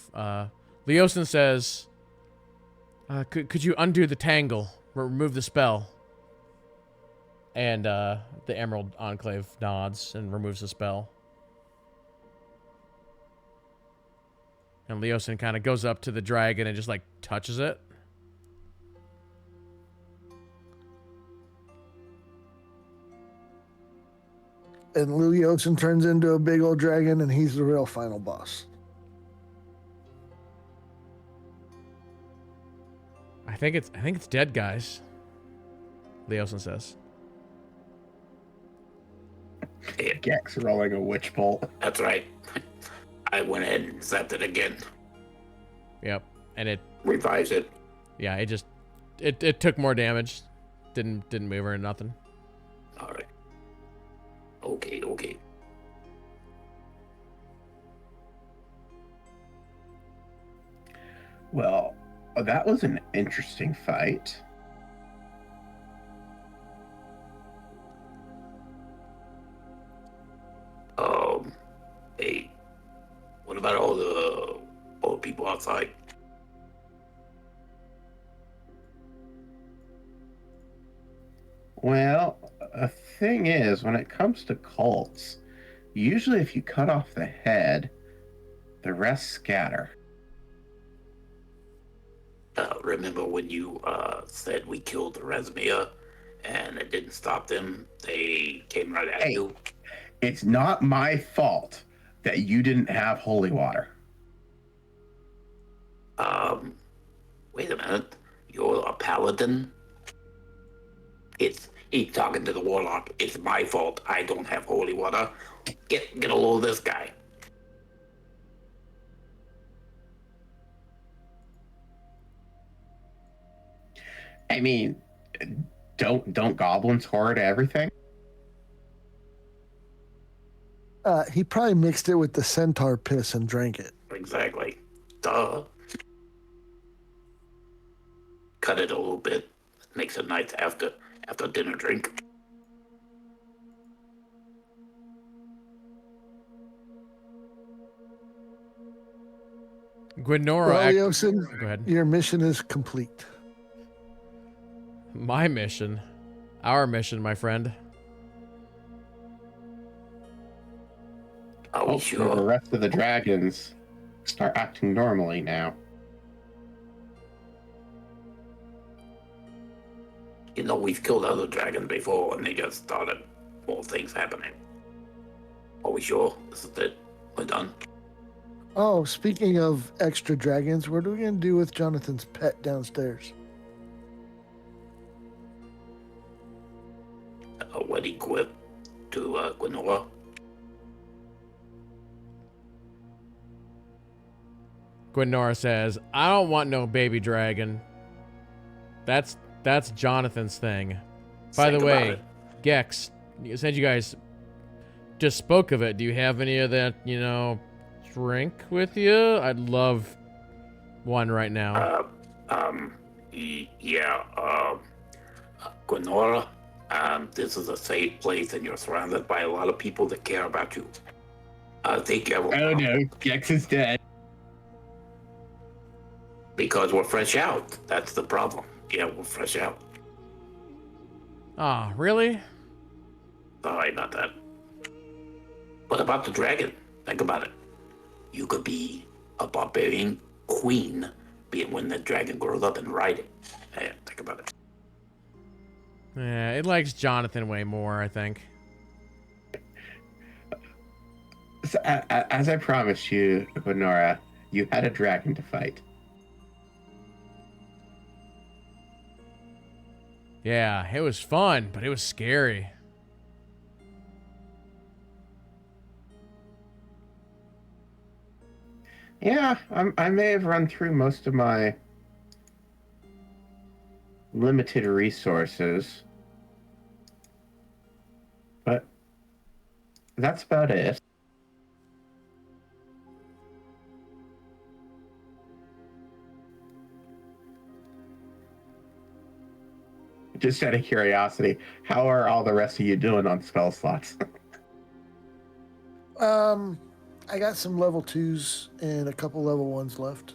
Leosin says, could you undo the tangle? Remove the spell. And the Emerald Enclave nods and removes the spell. And Leosin kind of goes up to the dragon and just like touches it. And Leosin turns into a big old dragon, and he's the real final boss. I think it's dead, guys. Leosin says. Gex rolling a witch bolt. That's right. I went ahead and zapped it again. Yep, and it revives it. Yeah, it took more damage. Didn't move her or nothing. All right. Okay. Well, that was an interesting fight. Hey, what about all the old people outside? Well, a thing is, when it comes to cults, usually if you cut off the head, the rest scatter. Remember when you said we killed the Resmia and it didn't stop them? They came right at you. It's not my fault that you didn't have holy water. Wait a minute. You're a paladin? He's talking to the warlock. It's my fault. I don't have holy water. Get a load of this guy. I mean, don't goblins hoard everything? He probably mixed it with the centaur piss and drank it. Exactly. Duh. Cut it a little bit. Makes it nice after dinner drink. Gwenora. Well, Leosin, go ahead. Your mission is complete. My mission. Our mission, my friend. Are we sure? The rest of the dragons start acting normally now. You know, we've killed other dragons before and they just started more things happening. Are we sure? This is it? We're done? Oh, speaking of extra dragons, what are we going to do with Jonathan's pet downstairs? A wedding quip to Gwenora. Gwenora says, I don't want no baby dragon. That's Jonathan's thing. By the way, Gex, since you guys just spoke of it, do you have any of that, drink with you? I'd love one right now. Gwenora, this is a safe place and you're surrounded by a lot of people that care about you. Take care of Oh no, Gex is dead. Because we're fresh out. That's the problem. Yeah, we're fresh out. Ah, really? Sorry about that. What about the dragon? Think about it. You could be a barbarian queen being when the dragon grows up and ride it. Hey, think about it. Yeah, it likes Jonathan way more, I think. So, as I promised you, Honora, you had a dragon to fight. Yeah, it was fun, but it was scary. Yeah, I may have run through most of my limited resources, but that's about it. Just out of curiosity, how are all the rest of you doing on spell slots? I got some level 2s and a couple level 1s left.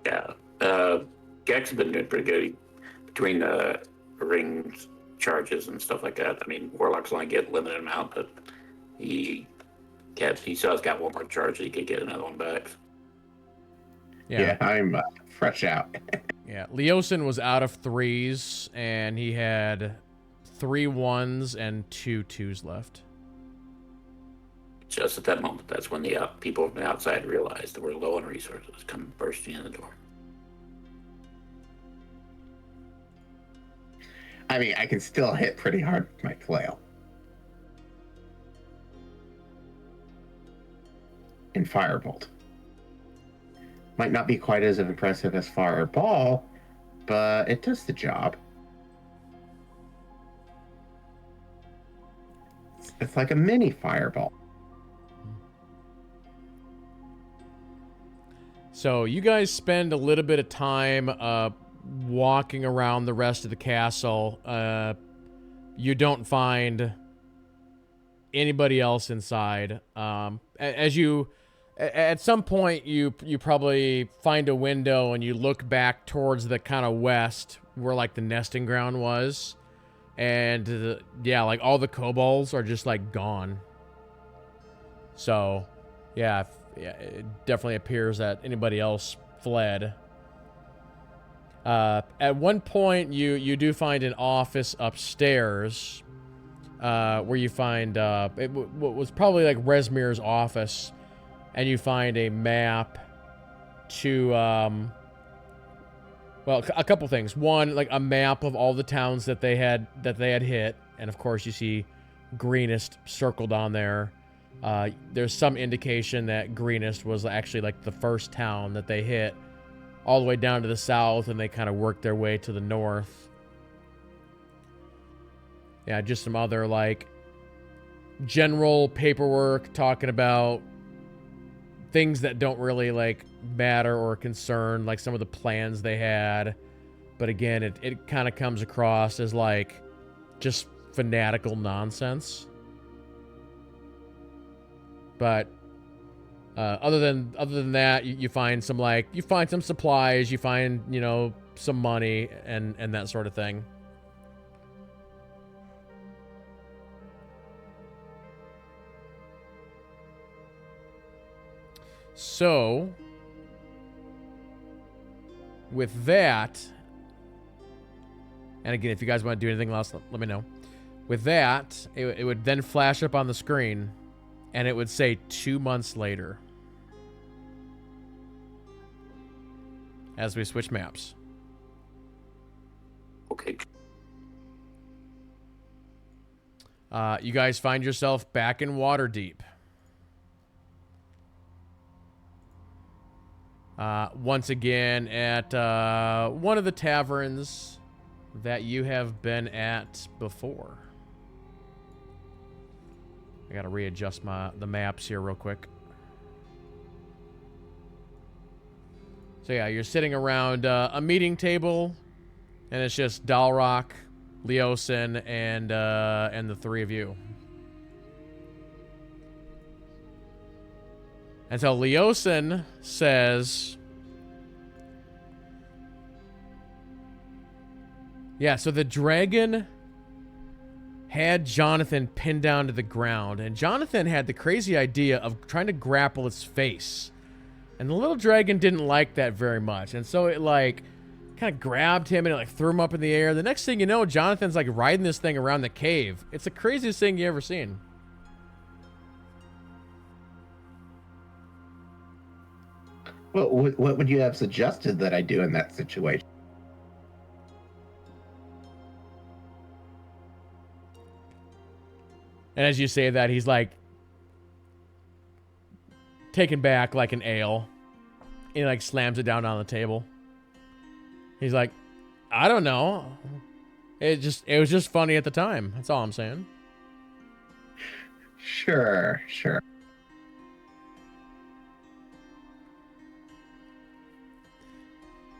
Yeah. Gek's been doing pretty good between rings, charges, and stuff like that. I mean, Warlocks only get a limited amount, but he still has got one more charge, so he could get another one back. Yeah, I'm fresh out. Yeah, Leosin was out of 3s, and he had 3 1s and 2 2s left. Just at that moment, that's when the people from the outside realized that we're low on resources, come bursting in the door. I mean, I can still hit pretty hard with my flail. And Firebolt. Might not be quite as impressive as Fireball, but it does the job. It's like a mini Fireball. So you guys spend a little bit of time walking around the rest of the castle. You don't find anybody else inside. At some point, you probably find a window and you look back towards the kind of west where like the nesting ground was, and yeah, like all the kobolds are just like gone. So, yeah, it definitely appears that anybody else fled. At one point, you do find an office upstairs, where you find what was probably like Resmir's office, and you find a map to well, a couple things. One, like a map of all the towns that they had hit, and of course you see Greenest circled on there. There's some indication that Greenest was actually like the first town that they hit, all the way down to the south, and they kind of worked their way to the north. Yeah, just some other like general paperwork talking about things that don't really like matter or concern, like some of the plans they had. But again, it kind of comes across as like just fanatical nonsense. But other than that, you find some supplies, you find, you know, some money and that sort of thing. So, with that, and again, if you guys want to do anything else, let me know. With that, it would then flash up on the screen, and it would say 2 months later. As we switch maps. Okay. You guys find yourself back in Waterdeep. Once again at one of the taverns that you have been at before. I gotta readjust the maps here real quick. So yeah, you're sitting around a meeting table, and it's just Dalrock, Leosin, and the three of you. And so Leosin says, yeah, so the dragon had Jonathan pinned down to the ground, and Jonathan had the crazy idea of trying to grapple its face. And the little dragon didn't like that very much. And so it like kind of grabbed him and it like threw him up in the air. The next thing you know, Jonathan's like riding this thing around the cave. It's the craziest thing you ever seen. Well, what would you have suggested that I do in that situation? And as you say that, he's like taken back like an ale. And he like slams it down on the table. He's like, I don't know. It was just funny at the time. That's all I'm saying. Sure.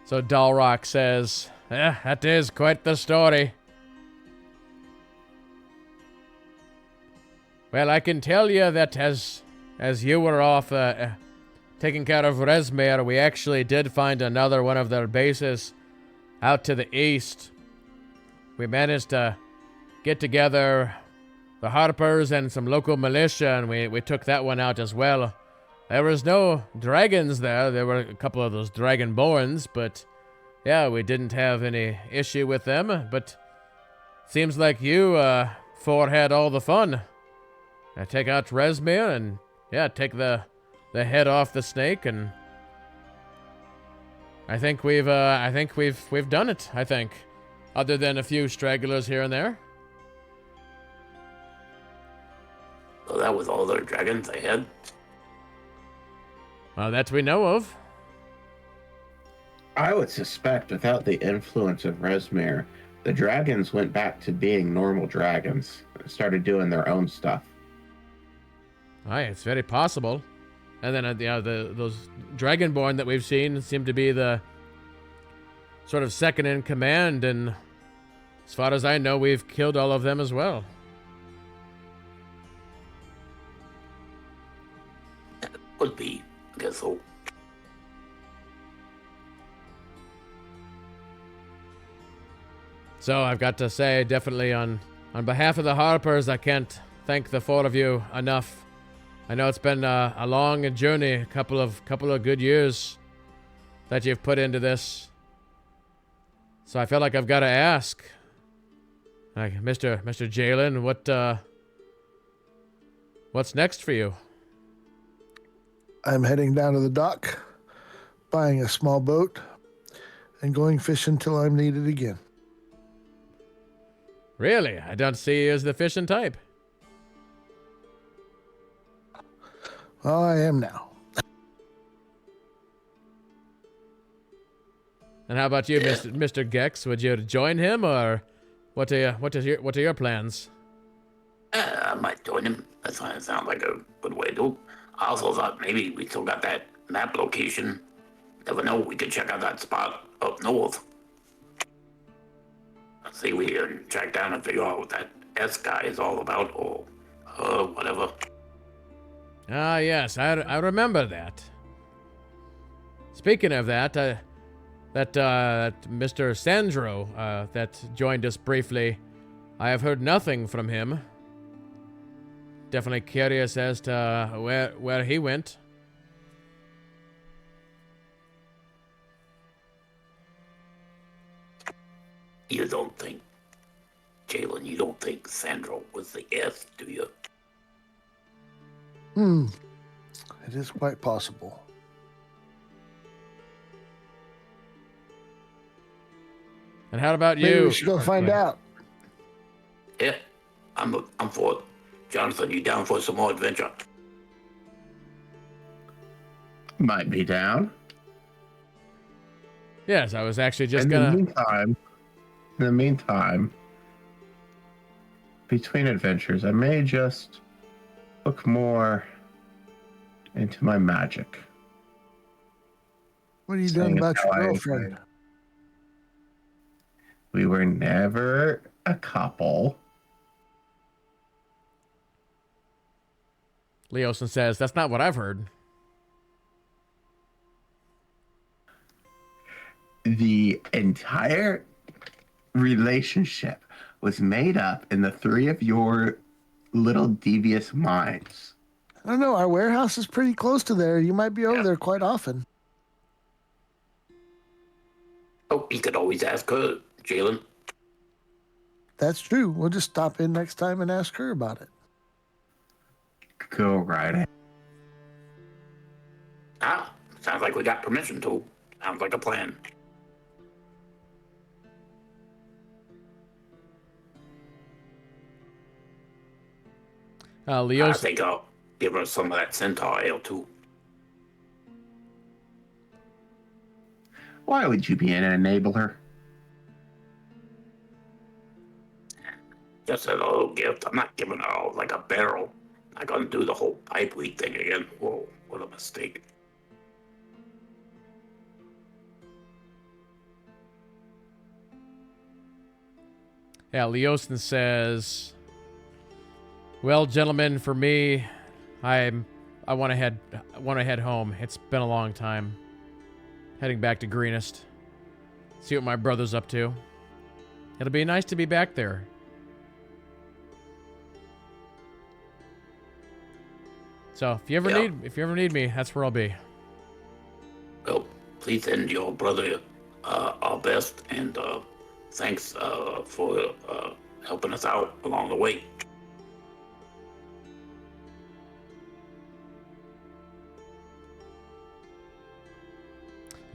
So Dalrock says, that is quite the story. Well, I can tell you that as you were off taking care of Resmere, we actually did find another one of their bases out to the east. We managed to get together the Harpers and some local militia, and we took that one out as well. There was no dragons there. There were a couple of those dragonborns, but yeah, we didn't have any issue with them. But seems like you four had all the fun. Take out Resmere and take the head off the snake, and I think we've done it. I think, other than a few stragglers here and there. So that was all the dragons they had? Well, that we know of. I would suspect without the influence of Resmere, the dragons went back to being normal dragons and started doing their own stuff. Aye, it's very possible. And then those Dragonborn that we've seen seem to be the sort of second in command, and as far as I know, we've killed all of them as well. Could be, I guess so. So I've got to say, definitely on behalf of the Harpers, I can't thank the four of you enough. I know it's been a long journey, a couple of good years that you've put into this. So I feel like I've got to ask, like, Mr. Jalen, what's next for you? I'm heading down to the dock, buying a small boat, and going fishing till I'm needed again. Really? I don't see you as the fishing type. Well, I am now. And how about you, Mr. Gex? Would you join him, or what are your plans? I might join him. That sounds like a good way to do it. I also thought maybe we still got that map location. Never know, we could check out that spot up north. Let's see, we can track down and figure out what that S guy is all about, or whatever. Ah, yes, I remember that. Speaking of that, that Mr. Sandro that joined us briefly, I have heard nothing from him. Definitely curious as to where he went. You don't think, Jalen, you don't think Sandro was the S, do you? It is quite possible. And how about Maybe you? we should go find out. Yeah, I'm for it. Jonathan, you down for some more adventure? Might be down. Yes, I was actually just In gonna. the meantime, between adventures, I may just look more into my magic. What are you doing about your How I- girlfriend? We were never a couple. Leosin says, that's not what I've heard. The entire relationship was made up in the three of your little devious minds. I don't know. Our warehouse is pretty close to there. You might be over Yeah. there quite often. Oh, you could always ask her, Jalen. That's true. We'll just stop in next time and ask her about it. Go right ahead. Ah, sounds like we got permission to. Sounds like a plan. I Leo's think I'll give her some of that centaur ale too. Why would you be an enabler? Just a little gift. I'm not giving her all like a barrel. Not gonna do the whole pipe weed thing again. Whoa, what a mistake. Leosin says, "Well, gentlemen, for me, I want to head home. It's been a long time. Heading back to Greenest. See what my brother's up to. It'll be nice to be back there." So if you ever need me, that's where I'll be. Well, please send your brother our best, and thanks for helping us out along the way.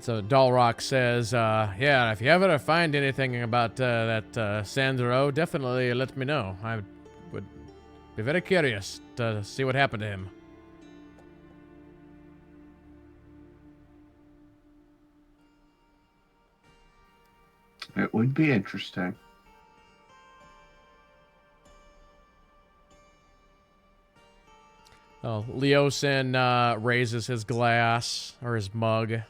So Dalrock says, yeah, if you ever find anything about that Sandro, definitely let me know. I would be very curious to see what happened to him. It would be interesting. Oh, Leosin raises his glass, or his mug.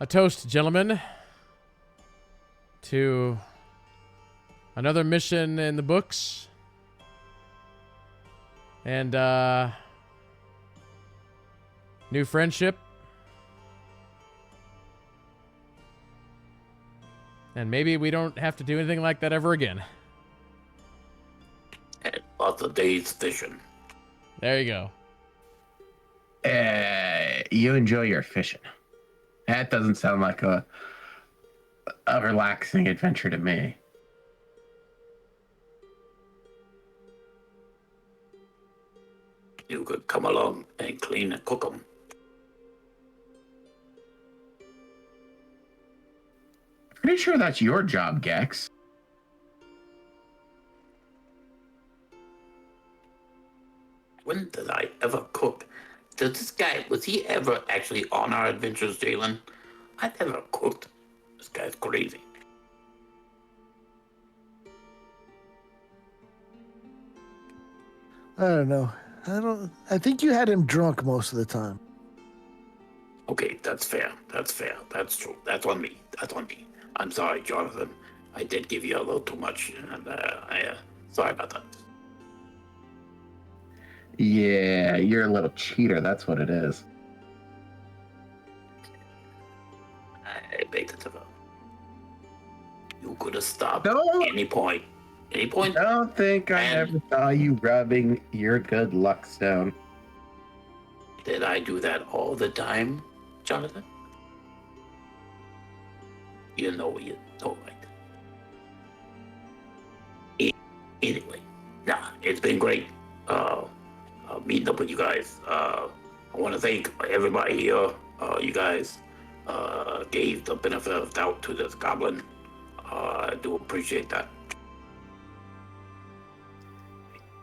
A toast, gentlemen, to another mission in the books. And new friendship. And maybe we don't have to do anything like that ever again. And lots of days fishing. There you go. You enjoy your fishing. That doesn't sound like a relaxing adventure to me. You could come along and clean and cook them. Pretty sure that's your job, Gex. When did I ever cook? Does this guy, was he ever actually on our adventures, Jalen? I never cooked. This guy's crazy. I don't know. I think you had him drunk most of the time. Okay, that's fair. That's fair. That's true. That's on me. That's on me. I'm sorry, Jonathan. I did give you a little too much, and sorry about that. Yeah, you're a little cheater. That's what it is. I beg to differ. You could have stopped No. any point. Any point? I don't think I ever saw you rubbing your good luck stone. Did I do that all the time, Jonathan? You know, right? Anyway, it's been great meeting up with you guys. I want to thank everybody here. You guys gave the benefit of doubt to this goblin. I do appreciate that.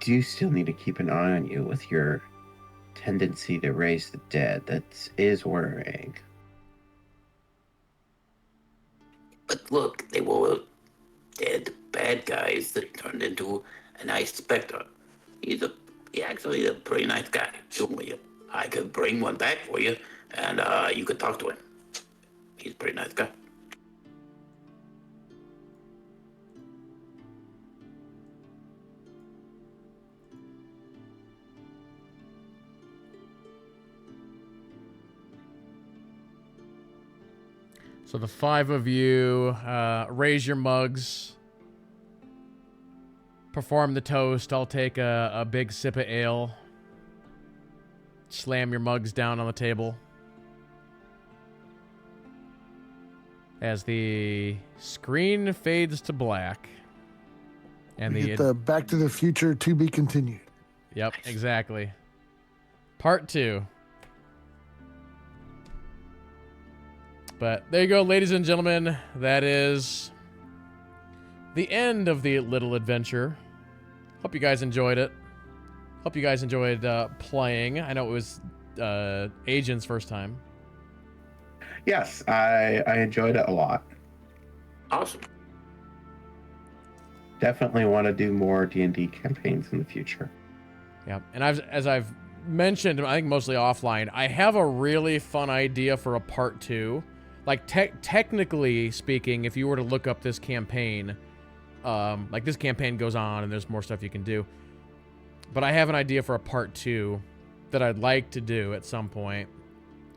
Do you still need to keep an eye on you with your tendency to raise the dead? That is worrying. But look, they were dead bad guys that turned into a nice specter. He's actually a pretty nice guy. I could bring one back for you, and you could talk to him. He's a pretty nice guy. So the five of you raise your mugs, perform the toast. I'll take a big sip of ale. slam your mugs down on the table as the screen fades to black. And We get the Back to the Future to be continued. Yep, exactly. Part 2. But there you go, ladies and gentlemen. That is the end of the little adventure. Hope you guys enjoyed it. Hope you guys enjoyed playing. I know it was Agent's first time. Yes, I enjoyed it a lot. Awesome. Definitely want to do more D&D campaigns in the future. Yeah, and as I've mentioned, I think mostly offline, I have a really fun idea for a part 2. Like, technically speaking, if you were to look up this campaign, like this campaign goes on and there's more stuff you can do. But I have an idea for a part 2 that I'd like to do at some point,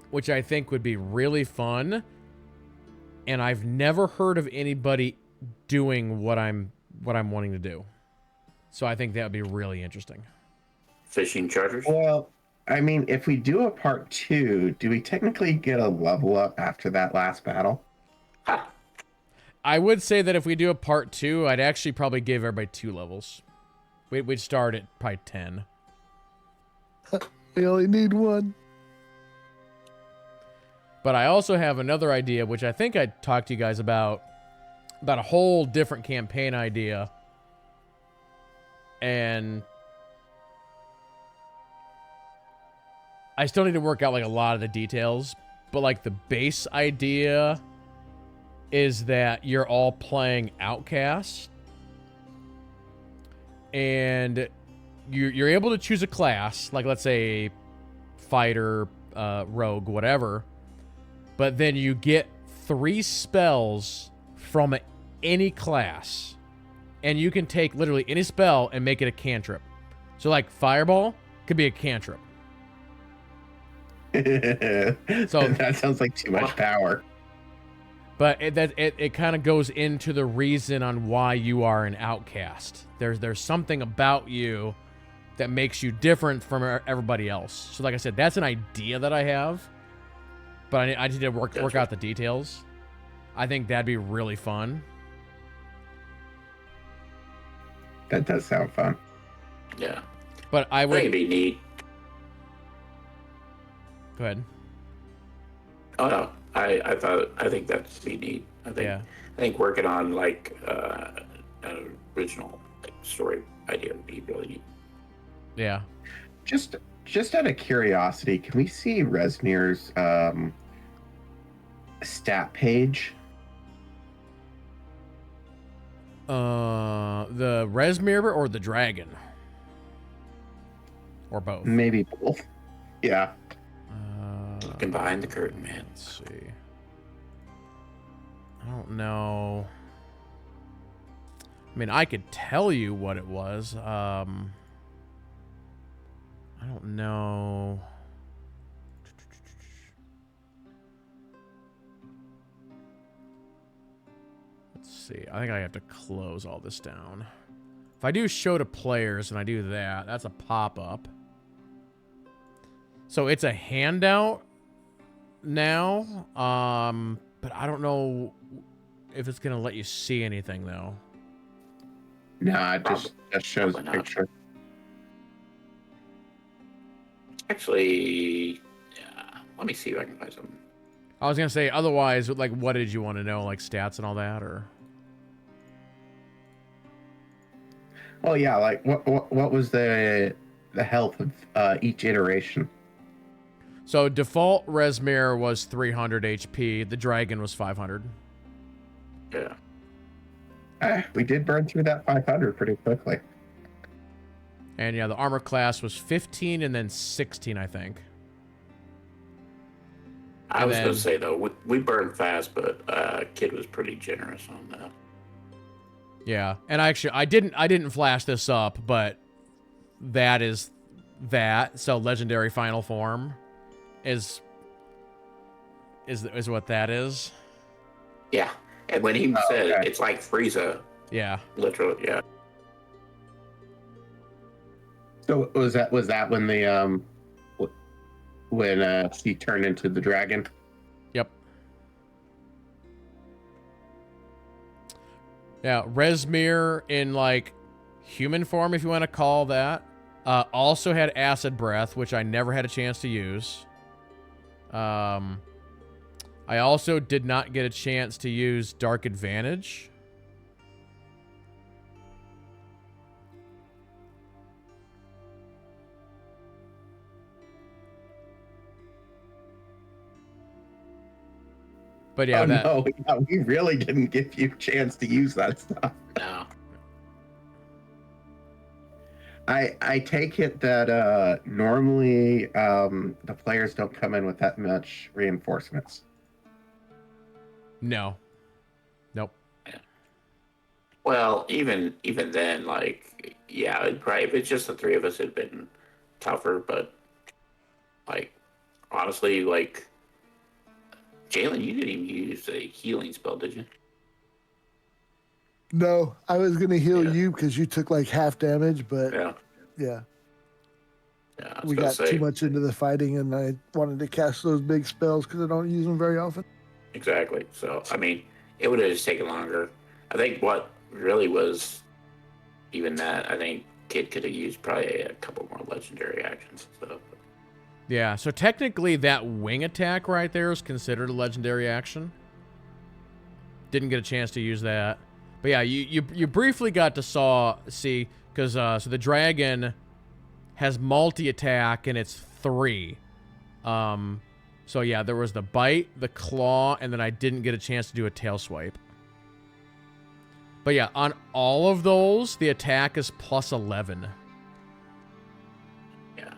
which I think would be really fun. And I've never heard of anybody doing what I'm wanting to do. So I think that would be really interesting. Fishing charters? Well, I mean, if we do a part 2, do we technically get a level up after that last battle? Ha! I would say that if we do a part 2, I'd actually probably give everybody 2 levels. We'd start at probably 10. We only need 1. But I also have another idea, which I think I talked to you guys about a whole different campaign idea. And I still need to work out like a lot of the details, but like the base idea is that you're all playing Outcast, and you're able to choose a class, like let's say fighter, rogue, whatever, but then you get 3 spells from any class, and you can take literally any spell and make it a cantrip. So like fireball could be a cantrip. So So that sounds like too much power. But it kind of goes into the reason on why you are an outcast. There's something about you that makes you different from everybody else. So like I said, that's an idea that I have, but I need to work out the details. I think that'd be really fun. That does sound fun. Yeah. But I I would... think it'd be neat. Go ahead. Oh no, I think that'd be neat. I think working on like an original story idea would be really neat. Yeah. Just out of curiosity, can we see Resmir's stat page? The Resmir or the dragon? Or both? Maybe both. Yeah. Looking behind the curtain, man. Let's see. I don't know. I mean, I could tell you what it was. I don't know. Let's see. I think I have to close all this down. If I do show to players and I do that, that's a pop-up. So it's a handout now, but I don't know if it's gonna let you see anything though. No, it just shows a Probably not. picture. Actually, yeah. Let me see if I can find something. I was gonna say otherwise, like, what did you want to know, like stats and all that, or? Oh yeah, like what was the health of each iteration? So default Resmir was 300 HP. The dragon was 500. Yeah. We did burn through that 500 pretty quickly. And yeah, the armor class was 15 and then 16, I think. I And was then- gonna say though, we burned fast, but Kid was pretty generous on that. Yeah, and I didn't flash this up, but that is that. So legendary final form is what that is. Yeah, and when he said okay. it's like Frieza, Yeah. literally, yeah. So was that when the when she turned into the dragon. Yep. Yeah, Resmir in like human form, if you want to call that. Also had acid breath, which I never had a chance to use. I also did not get a chance to use dark advantage. But yeah, No, yeah, we really didn't give you a chance to use that stuff. No. I take it that normally the players don't come in with that much reinforcements. No. Nope. Well, even then, like, yeah, it'd probably, if it's just the three of us, it'd been tougher. But like, honestly, like, Jalen, you didn't even use a healing spell, did you? No, I was gonna heal Yeah. you because you took like half damage, but Yeah. yeah, Yeah. I was we gonna got say, too much into the fighting, and I wanted to cast those big spells because I don't use them very often. exactly. So I mean, it would have just taken longer. I think what really was even that. I think Kid could have used probably a couple more legendary actions and stuff. Yeah, so technically that wing attack right there is considered a legendary action. Didn't get a chance to use that. But yeah, you briefly got to see, because so the dragon has multi-attack and it's 3. So yeah, there was the bite, the claw, and then I didn't get a chance to do a tail swipe. But yeah, on all of those, the attack is plus 11. Yeah.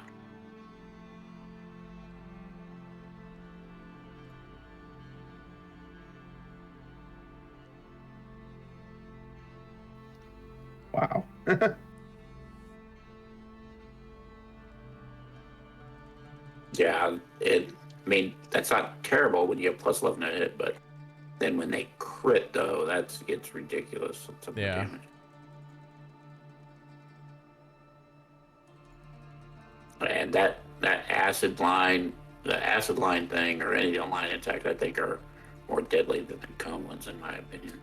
Wow. Yeah, I mean, that's not terrible when you have plus 11 to hit, but then when they crit, though, it's ridiculous. Some of the Yeah. damage. And that acid line, the acid line thing, or any line attack, I think are more deadly than the cone ones, in my opinion.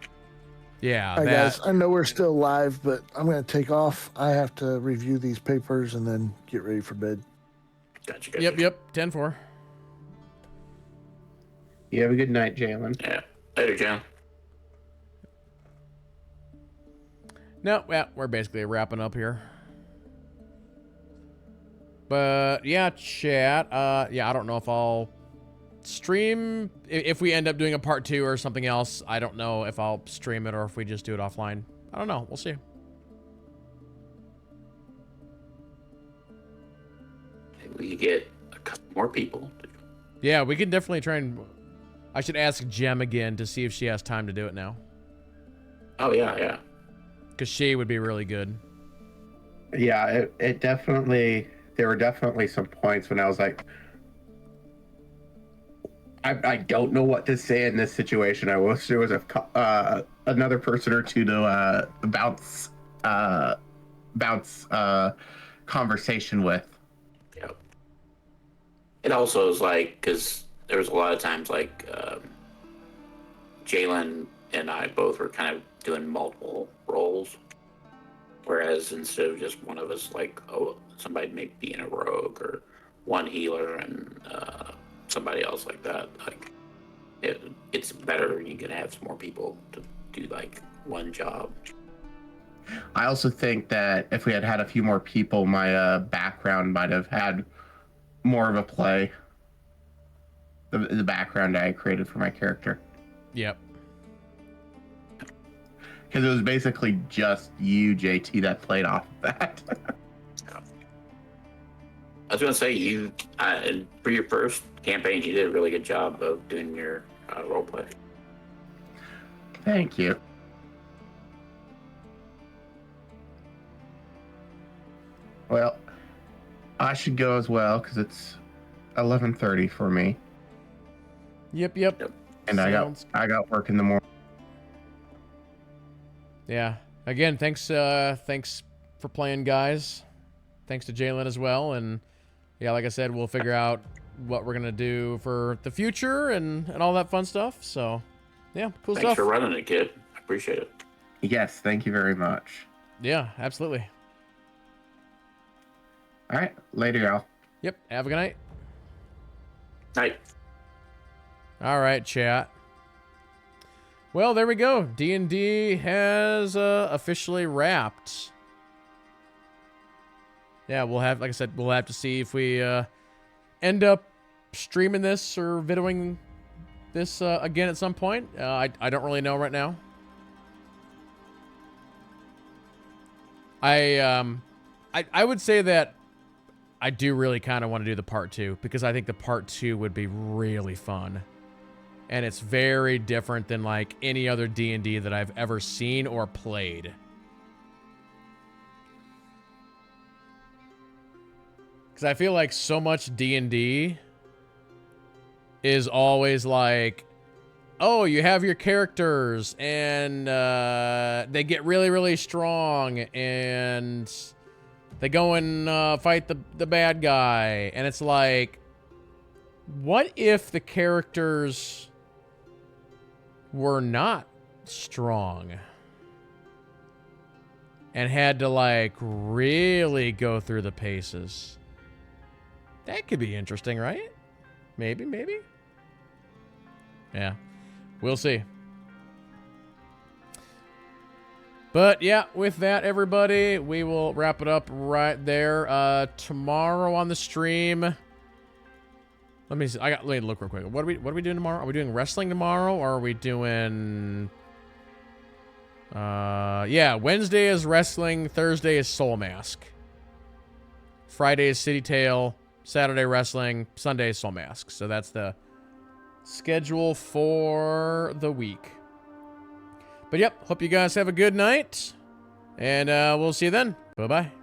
Yeah, All right, that. guys, I know we're still live, but I'm going to take off. I have to review these papers and then get ready for bed. Gotcha. Yep, 10-4. You have a good night, Jalen. Yeah. Later, John. No, yeah, we're basically wrapping up here. But yeah, chat. Yeah, I don't know if I'll stream if we end up doing a part 2 or something else. I don't know if I'll stream it or if we just do it offline. I don't know. We'll see. Maybe we could get a couple more people. Yeah, we can definitely try and. I should ask Jem again to see if she has time to do it now. Oh yeah. Because she would be really good. Yeah, it definitely. There were definitely some points when I was like, I don't know what to say in this situation. I wish there was another person or two to bounce conversation with. Yep. It also is like, because there was a lot of times like Jalen and I both were kind of doing multiple roles, whereas instead of just one of us, like, oh, somebody may be in a rogue or one healer and somebody else like that, like it's better. You can have some more people to do like one job. I also think that if we had had a few more people, my background might have had more of a play. The background I created for my character. Yep. Because it was basically just you, JT, that played off of that. I was gonna say you for your first campaign, you did a really good job of doing your role play. Thank you. Well, I should go as well because it's 11:30 for me, Yep. and I got work in the morning. Yeah. Again, thanks for playing, guys. Thanks to Jalen as well, and yeah, like I said, we'll figure out what we're gonna do for the future and all that fun stuff. So, yeah, cool Thanks stuff. for running it, kid. I appreciate it. Yes, thank you very much. Yeah, absolutely. All right, later, y'all. Yep. Have a good night. Night. All right, chat. Well, there we go. D&D has officially wrapped. Yeah, we'll have, like I said, we'll have to see if we end up streaming this or videoing this again at some point. I don't really know right now. I would say that I do really kind of want to do the part 2 because I think the part 2 would be really fun. And it's very different than like any other D&D that I've ever seen or played. Because I feel like so much D&D is always like, oh, you have your characters and they get really, really strong and they go and fight the bad guy. And it's like, what if the characters were not strong and had to like really go through the paces? That could be interesting, right? Maybe. Yeah, we'll see. But yeah, with that, everybody, we will wrap it up right there. Tomorrow on the stream, let me see. Let me look real quick. What are we doing tomorrow? Are we doing wrestling tomorrow, or are we doing? Yeah, Wednesday is wrestling. Thursday is Soul Mask. Friday is City Tail. Saturday wrestling. Sunday is Soul Mask. So that's the schedule for the week. But yep, hope you guys have a good night, and we'll see you then. Bye bye.